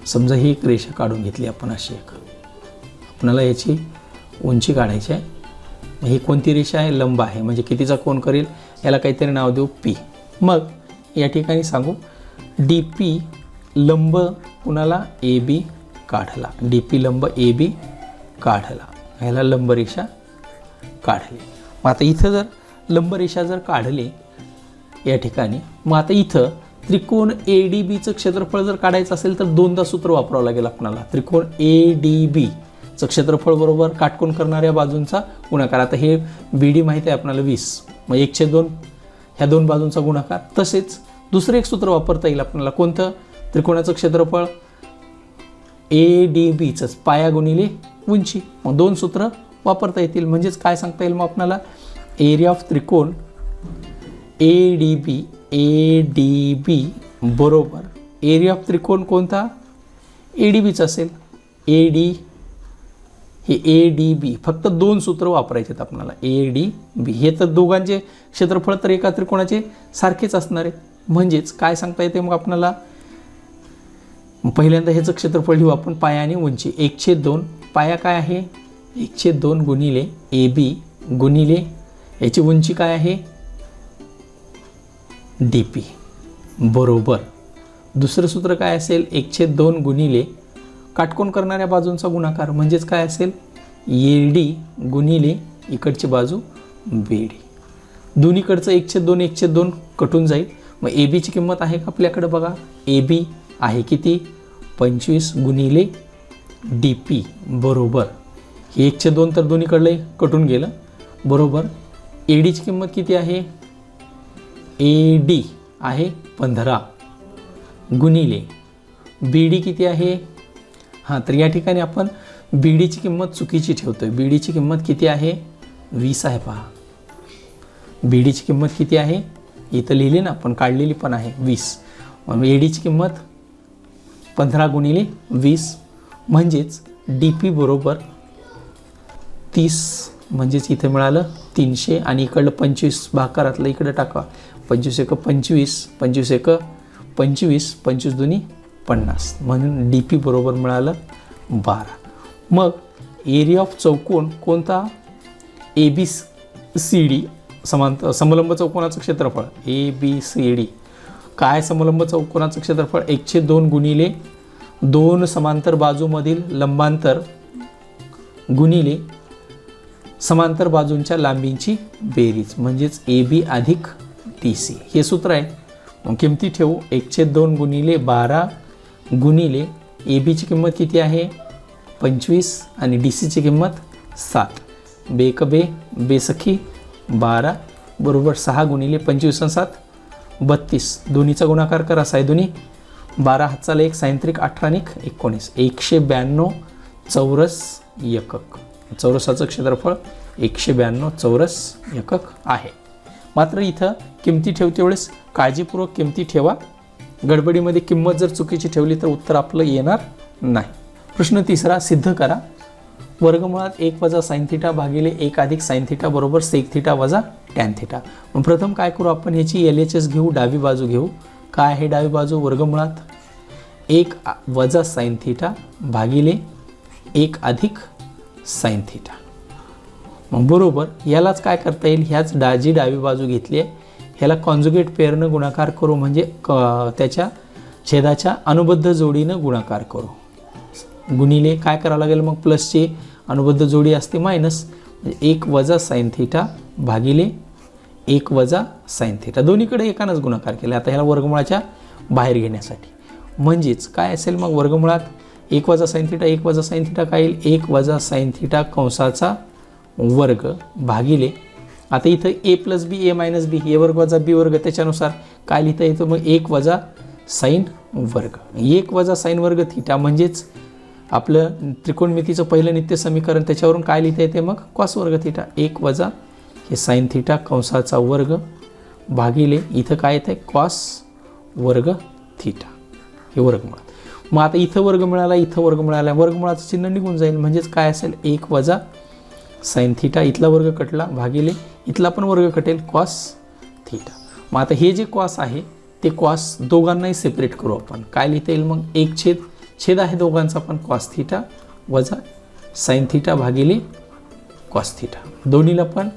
समजा ही एक रेषा काढून घेतली आपण अशी एक. आपल्याला याची उंची काढायची आहे. ही कोणती रेषा आहे? लंब आहे, म्हणजे कितीचा कोन करेल? याला काहीतरी नाव देऊ P. मग या ठिकाणी सांगू DP लंब कुणाला? AB काढला. DP लंब AB काढला. ह्याला लंबरेषा काढली. मग आता इथं जर लंबरेषा जर काढली या ठिकाणी, मग आता इथं त्रिकोण ADBचं क्षेत्रफळ जर काढायचं असेल तर दोनदा सूत्र वापरावं लागेल आपल्याला. त्रिकोण ADBचं क्षेत्रफळ बरोबर काटकोन करणाऱ्या बाजूंचा गुणाकार. आता हे BD माहिती आहे आपल्याला 20, मग 1/2 ह्या दोन बाजूंचा गुणाकार. तसेच दुसरं एक सूत्र वापरता येईल आपल्याला. कोणतं? त्रिकोणाचं क्षेत्रफळ ADBचंच पाया गुणिले उंची. मग दोन सूत्र वापरता येतील. म्हणजेच काय सांगता येईल मग आपल्याला? एरिया ऑफ त्रिकोण ADB बरोबर एरिया ऑफ त्रिकोण कोणता? ADBचा असेल. हे ADB फक्त दोन सूत्र वापरायचे आहेत आपल्याला. ADB हे तर दोघांचे क्षेत्रफळ तर एका त्रिकोणाचे सारखेच असणार आहेत. म्हणजेच काय सांगता येते मग आपल्याला? पहिल्यांदा ह्याचं क्षेत्रफळ लिहू आपण. पाया आणि उंची 1/2. पाया काय आहे? 1/2 गुणिले AB गुणिले याची उंची काय आहे? DP बरोबर. दुसरं सूत्र काय असेल? 1/2 गुणिले काटकोन करणाऱ्या बाजूंचा गुणाकार म्हणजेच काय असेल? AD गुणिले इकडची बाजू BD. दोन्हीकडचं 1/2 कटून जाईल. मग ABची किंमत आहे का आपल्याकडे? बघा AB आहे किती? 25 गुणिले DP बरोबर हे 1/2 तर दोन्हीकडले कटून गेलं बरोबर. ADची किंमत किती आहे? AD आहे 15 गुणिले BD किती आहे? हां, तर या ठिकाणी आपण BDची किंमत चुकीची ठेवतोय. BDची किंमत किती आहे? 20 आहे पहा. BDची किंमत किती आहे? इथं लिहिली ना आपण, काढलेली पण आहे 20. मग ADची किंमत 15 गुणिले 20 म्हणजेच DP बरोबर 30. म्हणजेच इथे मिळालं 300 आणि इकडलं 25 भाकारातलं इकडे टाका. 25 × 25 25 × 25 25 दुनी 50 म्हणून DP बरोबर मिळालं 12. मग एरिया ऑफ चौकोन कोणता? ABCD समलंब चौकोनाचं क्षेत्रफळ ABCD. काय समलंब चौकोनाचं क्षेत्रफळ? 1/2 गुणिले 2 समांतर बाजूमधील लंबांतर गुणिले समांतर बाजूंच्या लांबींची बेरीज म्हणजेच AB अधिक DC हे सूत्र आहे. मग किमती ठेवू. 1/2 गुणिले 12 गुणिले AB ची किंमत किती आहे 25 आणि DC ची किंमत 7. बेक बे बेसखी 12 बरोबर 6 गुणिले 25 आणि 7 32. दोन्हीचा गुणाकार करा. 6 दुनी 12 हातचाला 1 सायंत्रिक 18 आणि 19 192 चौरस एकक. चौरसाचं क्षेत्रफळ 192 चौरस एकक आहे. मात्र इथं किमती ठेवते वेळेस काळजीपूर्वक किमती ठेवा. गडबडीमध्ये किंमत जर चुकीची ठेवली तर उत्तर आपलं येणार नाही. प्रश्न 3 सिद्ध करा. वर्गमुळात 1 वजा साइन थिटा भागिले 1 अधिक साइन थिटा बरोबर सेक थिटा वजा टॅन थिटा. मग प्रथम काय करू आपण ह्याची LHS घेऊ. डावी बाजू घेऊ. काय आहे डावी बाजू वर्गमुळात 1 वजा साइन थिटा भागिले 1 अधिक साइन थिटा. मग बरोबर यालाच काय करता येईल ह्याच जी डावी बाजू घेतली आहे ह्याला कॉन्जुगेट पेअरनं गुणाकार करू म्हणजे त्याच्या छेदाच्या अनुबद्ध जोडीनं गुणाकार करू. गुणिले काय करावं लागेल मग प्लसची अनुबद्ध जोडी असते मायनस म्हणजे 1 वजा साइन थिटा भागिले 1 वजा साइन थिटा. दोन्हीकडे एकानंच गुणाकार केला. आता ह्याला वर्गमुळाच्या बाहेर घेण्यासाठी म्हणजेच काय असेल मग वर्गमुळात 1 वजा साइन थिटा 1 वजा साइन थिटा काय येईल 1 वजा साइन थिटा कंसाचा वर्ग भागिले आता इथं a + b a - b a वर्ग वजा b वर्ग त्याच्यानुसार काय लिहिता येतं मग 1 वजा साइन वर्ग 1 वजा साइन वर्ग थिटा म्हणजेच आपलं त्रिकोणमितीचं पहिलं नित्य समीकरण त्याच्यावरून काय लिहिता येते मग कॉस वर्ग थिटा 1 वजा हे साइन थिटा कंसाचा वर्ग भागिले इथं काय येतं कॉस वर्ग थिटा हे वर्गमुळात. मग आता इथं वर्ग मिळाला इथं वर्ग मिळाला वर्गमुळाचं चिन्ह निघून जाईल म्हणजेच काय असेल 1 वजा साइन थिटा इथला वर्ग कटला भागिले इथला पण वर्ग कटेल कॉस थिटा. मग आता हे जे कॉस आहे ते कॉस दोघांनाही सेपरेट करू आपण. काय लिहिता येईल मग 1 छेद आहे दोघांचा पण कॉस थिटा वजा साइन थिटा भागिले कॉस थिटा. दोन्हीला पण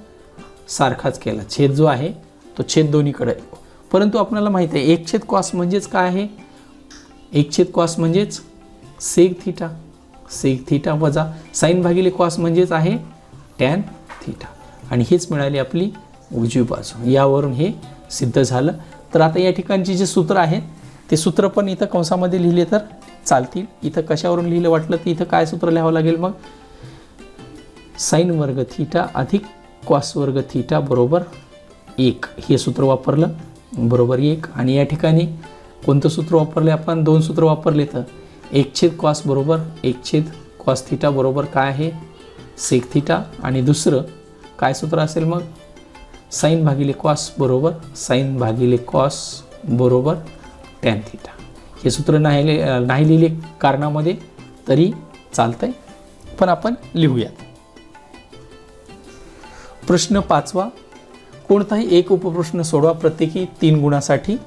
सारखाच केला. छेद जो आहे तो छेद दोन्हीकडे परंतु आपल्याला माहिती आहे 1 छेद कॉस म्हणजेच काय आहे 1 छेद कॉस म्हणजेच सेक थिटा वजा साइन भागिले कॉस म्हणजेच आहे टॅन थिटा आणि हेच मिळाली आपली उजवी बाजू. यावरून हे सिद्ध झालं. तर आता या ठिकाणची जे सूत्र आहेत ते सूत्र पण इथं कंसामध्ये लिहिले तर चालतील. इथं कशावरून लिहिलं वाटलं तर इथं काय सूत्र लिहावं लागेल मग साइन वर्ग थिटा अधिक कॉस वर्ग थिटा बरोबर 1 हे सूत्र वापरलं बरोबर 1. आणि या ठिकाणी कोणतं सूत्र वापरले आपण 2 सूत्र वापरले तर 1 छेद कॉस बरोबर 1 छेद कॉस थिटा बरोबर काय आहे सेक थिटा आणि दुसरं काय सूत्र असेल मग साइन भागिले कॉस बरोबर साइन भागिले कॉस बरोबर टॅन थिटा. हे सूत्र नाही लिहिले कारणामध्ये तरी चालतंय पण आपण लिहूयात. प्रश्न 5 कोणताही एक उपप्रश्न सोडवा प्रत्येकी 3 गुणासाठी.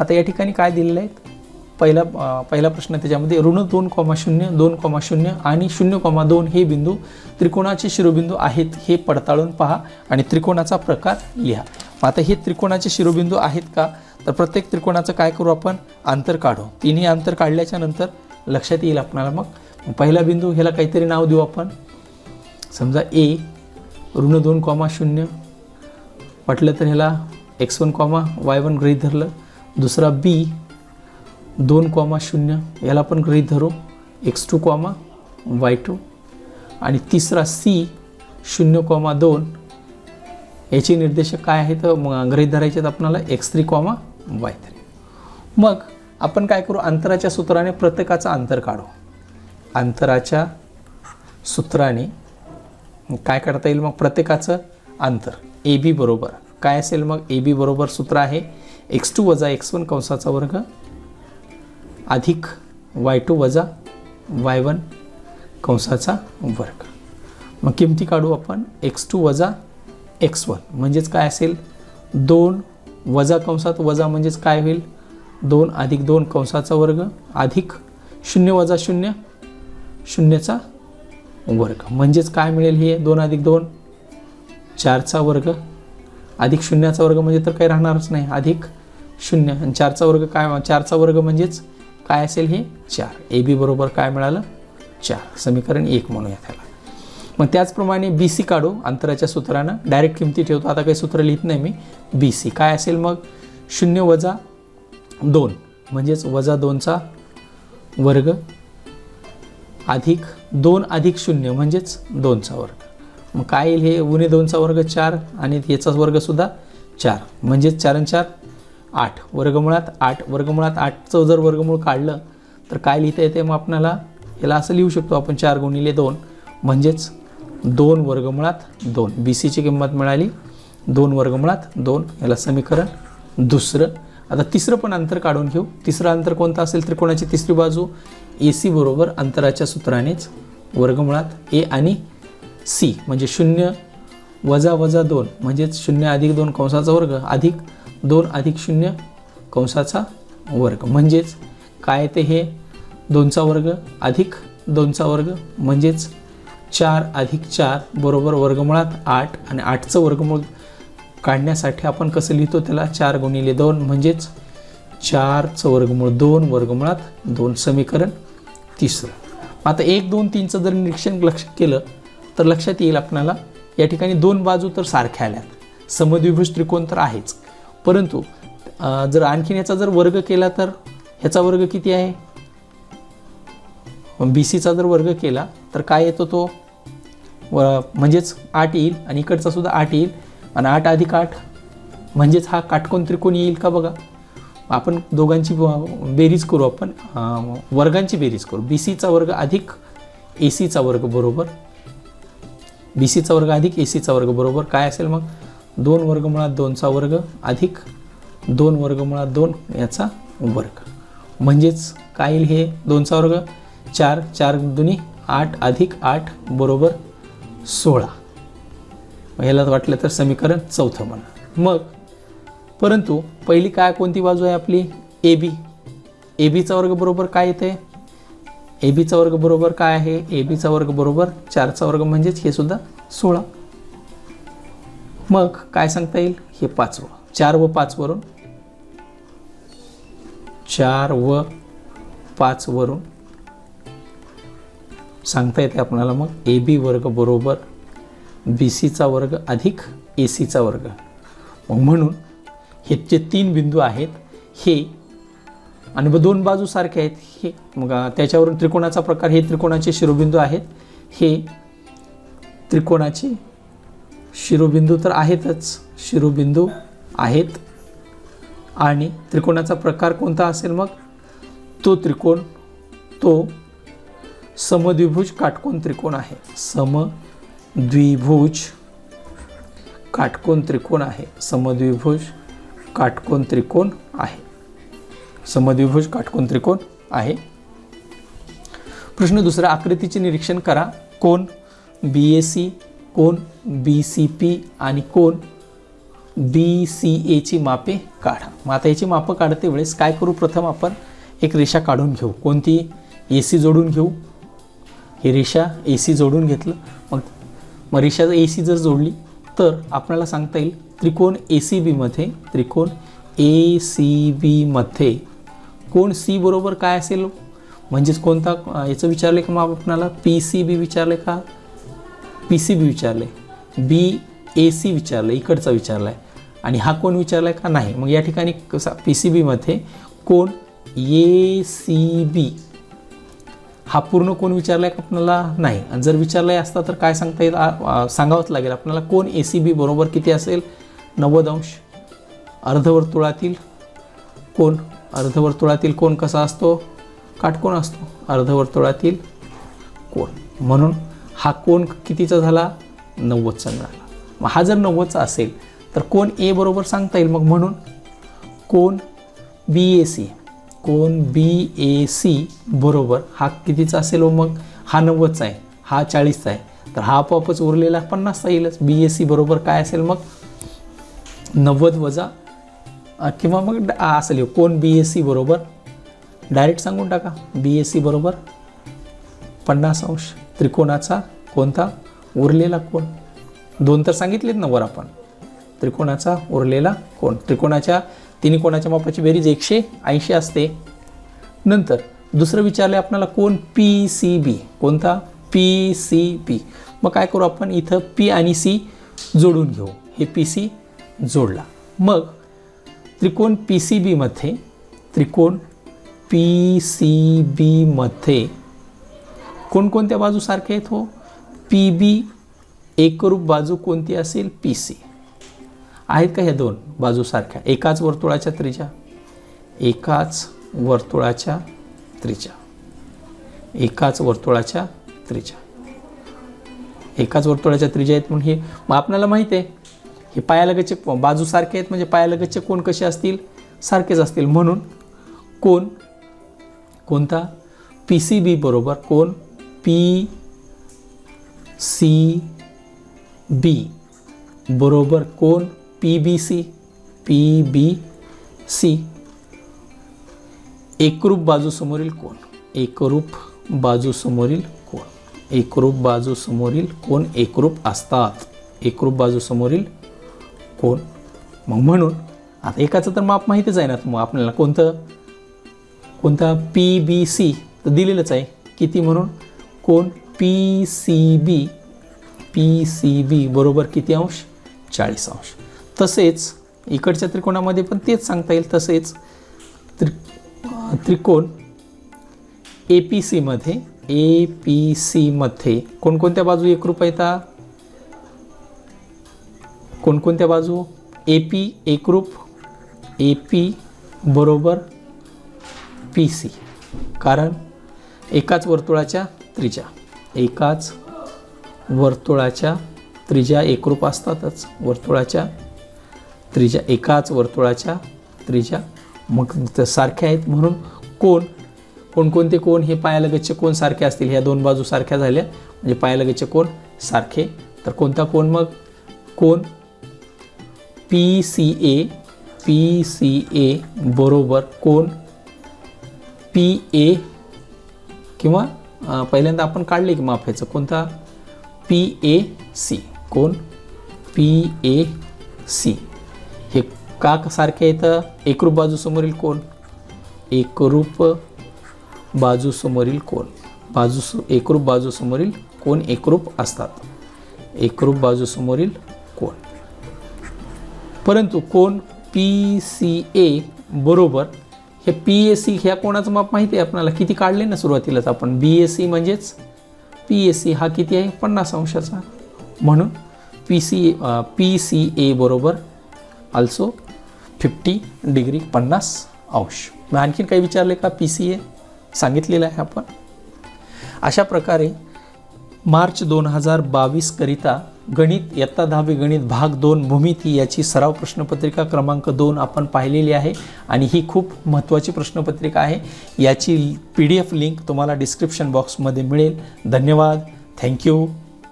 आता या ठिकाणी काय दिलेलं आहे पहिला प्रश्न त्याच्यामध्ये ऋण 2,0 2,0 आणि 0,2 हे बिंदू त्रिकोणाचे शिरोबिंदू आहेत हे पडताळून पहा आणि त्रिकोणाचा प्रकार लिहा. आता हे त्रिकोणाचे शिरोबिंदू आहेत का तर प्रत्येक त्रिकोणाचं काय करू आपण अंतर काढू. तिन्ही अंतर काढल्याच्या नंतर लक्षात येईल आपल्याला. मग पहिला बिंदू ह्याला काहीतरी नाव देऊ आपण समजा A ऋण 2,0 म्हटलं तर ह्याला x1, y1 गृहीत धरलं. दुसरा B 2,0 याला पण गृहीत धरू x2, y2 आणि तिसरा C 0,2 याचे निर्देशक काय आहेत गृहीत धरायचे आहेत आपल्याला x3, y3. मग आपण काय करू अंतराच्या सूत्राने प्रत्येकाचं अंतर काढू. अंतराच्या सूत्राने काय काढता येईल मग प्रत्येकाचं अंतर AB बरोबर काय असेल मग AB बरोबर सूत्र आहे x2 वजा x1 कंसाचा वर्ग अधिक y2 वजा y1 कंसाचा वर्ग. मग किमती काढू आपण x2 वजा x1 म्हणजेच काय असेल 2 वजा कंसात वजा म्हणजेच काय होईल 2 अधिक 2 कंसाचा वर्ग अधिक 0 वजा 0 0चा वर्ग म्हणजेच काय मिळेल हे 2 अधिक 2 4चा वर्ग अधिक 0चा वर्ग म्हणजे तर काही राहणारच नाही अधिक 0 आणि 4चा वर्ग काय 4चा वर्ग म्हणजेच काय असेल हे 4. AB बरोबर काय मिळालं 4 समीकरण 1 म्हणूया त्याला. मग त्याचप्रमाणे बी सी काढू अंतराच्या सूत्रानं, डायरेक्ट किमती ठेवतो, आता काही सूत्र लिहित नाही मी. बी सी काय असेल मग 0 वजा 2 म्हणजेच वजा 2चा वर्ग अधिक 2 अधिक 0 म्हणजेच 2चा वर्ग. मग काय येईल हे उणे 2चा वर्ग 4 आणि याचा वर्गसुद्धा 4 म्हणजेच 4 आणि 4 8 वर्गमुळात 8. वर्गमुळात 8चं जर वर्गमूळ काढलं तर काय लिहिता येते मग आपल्याला, याला असं लिहू शकतो आपण 4 गुणिले 2 म्हणजेच 2 वर्गमुळात 2. बी सीची किंमत मिळाली 2 वर्गमुळात 2. याला समीकरण दुसरं. आता तिसरं पण अंतर काढून घेऊ. तिसरं अंतर कोणतं असेल, त्रिकोणाची तिसरी बाजू ए सी बरोबर अंतराच्या सूत्रानेच वर्गमुळात ए आणि सी म्हणजे 0 वजा वजा 2 म्हणजेच 0 अधिक 2 कंसाचा वर्ग अधिक 2 अधिक 0 कंसाचा वर्ग म्हणजेच काय ते हे 2चा वर्ग अधिक 2चा वर्ग म्हणजेच 4 अधिक 4 बरोबर वर्गमुळात 8 आणि 8चं वर्गमूळ काढण्यासाठी आपण कसं लिहितो त्याला 4 गुणिले 2 म्हणजेच 4चं वर्गमूळ 2 वर्गमुळात 2. समीकरण तिसरं. आता 1 2 3चं जर निरीक्षण लक्ष केलं तर लक्षात येईल आपल्याला या ठिकाणी 2 बाजू तर सारख्या आल्यात, समद्विभुज त्रिकोण तर आहेच, परंतु जर आणखीन याचा जर वर्ग केला तर ह्याचा वर्ग किती आहे, बी सीचा जर वर्ग केला तर काय येतो तो म्हणजेच 8 येईल आणि इकडचा सुद्धा 8 येईल आणि 8 अधिक 8 म्हणजेच हा काटकोन त्रिकोण येईल का बघा. आपण दोघांची बेरीज करू, आपण वर्गांची बेरीज करू. बी सीचा वर्ग अधिक ए सीचा वर्ग बरोबर बी सीचा वर्ग अधिक ए सीचा वर्ग बरोबर काय असेल मग 2 वर्गमुळात 2चा वर्ग अधिक 2 वर्गमुळात 2 याचा वर्ग म्हणजेच काय येईल हे 2चा वर्ग 4 4 दुनी 8 अधिक 8 बरोबर 16. ह्याला वाटलं तर समीकरण चौथं म्हणा. मग परंतु पहिली काय कोणती बाजू आहे आपली ए बी. ए बीचा वर्ग बरोबर काय येते, ए बीचा वर्ग बरोबर काय आहे, ए बीचा वर्ग बरोबर 4चा वर्ग म्हणजेच हे सुद्धा 16. मग काय सांगता येईल हे 5वं 4 व 5 वरून 4 व 5 वरून सांगता येते आपल्याला मग ए बी वर्ग बरोबर बी सीचा वर्ग अधिक ए सीचा वर्ग. मग म्हणून हे जे 3 बिंदू आहेत हे आणि 2 बाजू सारखे आहेत हे, मग त्याच्यावरून त्रिकोणाचा प्रकार हे त्रिकोणाचे शिरोबिंदू आहेत. हे त्रिकोणाचे शिरोबिंदू तर आहेतच, शिरोबिंदू आहेत आणि त्रिकोणाचा प्रकार कोणता असेल मग तो त्रिकोण तो समद्विभुज काटकोन त्रिकोण आहे. समद्विभुज काटकोन त्रिकोण आहे. समद्विभुज काटकोन त्रिकोण आहे. समद्विभुज काटकोन त्रिकोण आहे. प्रश्न दुसरा, आकृतीचे निरीक्षण करा. कोन बी ए सी, कोन बी सी पी आणि कोन बी सी एची मापे काढा. मग आता याची मापं काढते वेळेस काय करू, प्रथम आपण एक रेषा काढून घेऊ. कोणती, ए सी जोडून घेऊ. ही रेषा ए सी जोडून घेतलं. मग रेषा ए सी जर जोडली तर आपल्याला सांगता येईल त्रिकोण ए सी बीमध्ये, त्रिकोण ए सी बीमध्ये कोण सी बरोबर काय असेल म्हणजेच कोणता, याचं विचारले का मग आपल्याला पी सी बी विचारले का, पी सी बी विचारले, बी ए सी विचारलं, इकडचा विचारला आहे आणि हा कोण विचारला आहे का नाही. मग या ठिकाणी कसा पी सी बीमध्ये कोण ए सी बी हा पूर्ण कोण विचारला आहे का आपल्याला नाही. आणि जर विचारला असता तर काय सांगता येईल, सांगावंच लागेल आपल्याला. कोण ए सी बी बरोबर किती असेल 90 अंश. अर्धवर्तुळातील कोण, अर्धवर्तुळातील कोण कसा असतो, काटकोन असतो. अर्धवर्तुळातील कोण म्हणून हा कोण कितीचा झाला 90चा मिळाला. मग हा जर 90चा असेल तर कोण ए बरोबर सांगता येईल. मग म्हणून कोण बी ए सी, कोण बी ए सी बरोबर हा कितीचा असेल, व मग हा 90चा आहे, हा 40चा आहे, तर हा आपोआपच उरलेला 50चा येईलच. बी ए सी बरोबर काय असेल मग 90 वजा किंवा मग असं लिहू कोण बी ए सी बरोबर डायरेक्ट सांगून टाका. बी ए सी बरोबर 50 अंश त्रिकोणाचा कोणता उरलेला कोण. 2 तर सांगितलेत ना वर आपण. त्रिकोणाचा उरलेला कोण, त्रिकोणाच्या तिन्ही कोणाच्या मापाची बेरीज 180 असते. नंतर दुसरं विचारले आपल्याला कोण पी सी बी, कोणता PCB. मग काय करू आपण, इथं P आणि C जोडून घेऊ. हे PC जोडला. मग त्रिकोण PCB मध्ये कोणकोणत्या बाजू सारख्या आहेत? हो, PB एकरूप बाजू कोणती असेल? PC. आहेत का ह्या दोन बाजू सारख्या? एकाच वर्तुळाच्या त्रिज्या, एकाच वर्तुळाच्या त्रिज्या, एकाच वर्तुळाच्या त्रिज्या, एकाच वर्तुळाच्या त्रिज्या आहेत म्हणून हे. मग आपल्याला माहिती आहे हे पायालगतचे बाजू सारखे आहेत म्हणजे पायालगतचे कोण कसे असतील? सारखेच असतील. म्हणून कोण कोणता? PCB बरोबर कोण PCB बरोबर कोण PBC. एकरूप बाजू समोरील कोण, एकरूप बाजू समोरील कोण, एकरूप बाजू समोरील कोण एकरूप असतात. एकरूप बाजू समोरील कोण. मग म्हणून आता एकाचं तर माप माहितीच आहे ना. मग आपल्याला कोणता PBC तर दिलेलंच आहे किती म्हणून. कोण PCB बरोबर किती अंश? 40 अंश. तसेच इकडच्या त्रिकोणामध्ये पण तेच सांगता येईल. तसेच त्रिकोण APC मध्ये कोणकोणत्या बाजू एकरूप आहेत? कोणकोणत्या बाजू? AP एकरूप, AP बरोबर PC. कारण एकाच वर्तुळाच्या त्रिज्या, एकाच वर्तुळाच्या त्रिज्या एकरूप असतातच. वर्तुळाच्या त्रिज्या, एकाच वर्तुळाच्या त्रिज्या मग सारख्या आहेत. म्हणून कोणकोणते कोण? हे पायालगतचे कोण सारखे असतील. ह्या दोन बाजू सारख्या झाल्या म्हणजे पायालगतचे कोण सारखे. तर कोणता कोण? मग कोण PCA बरोबर कोण PA किंवा पहिल्यांदा आपण काढले की माफायचं कोणता? PAC. कोण PAC. हे का सारखे आहेत? एकरूप बाजू समोरील कोण, एकरूप बाजू समोरील कोण, एकरूप बाजू समोरील कोण एकरूप असतात. एकरूप बाजू समोरील कोण. परंतु कोण PCA बरोबर हे PAC ह्या कोणाचं माप माहिती आहे आपल्याला. किती काढले ना सुरुवातीलाच आपण. BAC म्हणजेच PAC हा किती आहे? 50 अंशाचा. म्हणून PCA बरोबर ऑल्सो 50 डिग्री 50 अंश. मग आणखीन काही विचारले का? PCA सांगितलेलं आहे आपण. अशा प्रकारे मार्च 2022 करिता गणित इयत्ता 10वी गणित भाग 2 भूमिती याची सराव प्रश्नपत्रिका क्रमांक 2 आपण पाहिलेली आहे आणि ही खूप महत्त्वाची प्रश्नपत्रिका आहे. याची PDF लिंक तुम्हाला डिस्क्रिप्शन बॉक्समध्ये मिळेल. धन्यवाद. थँक्यू.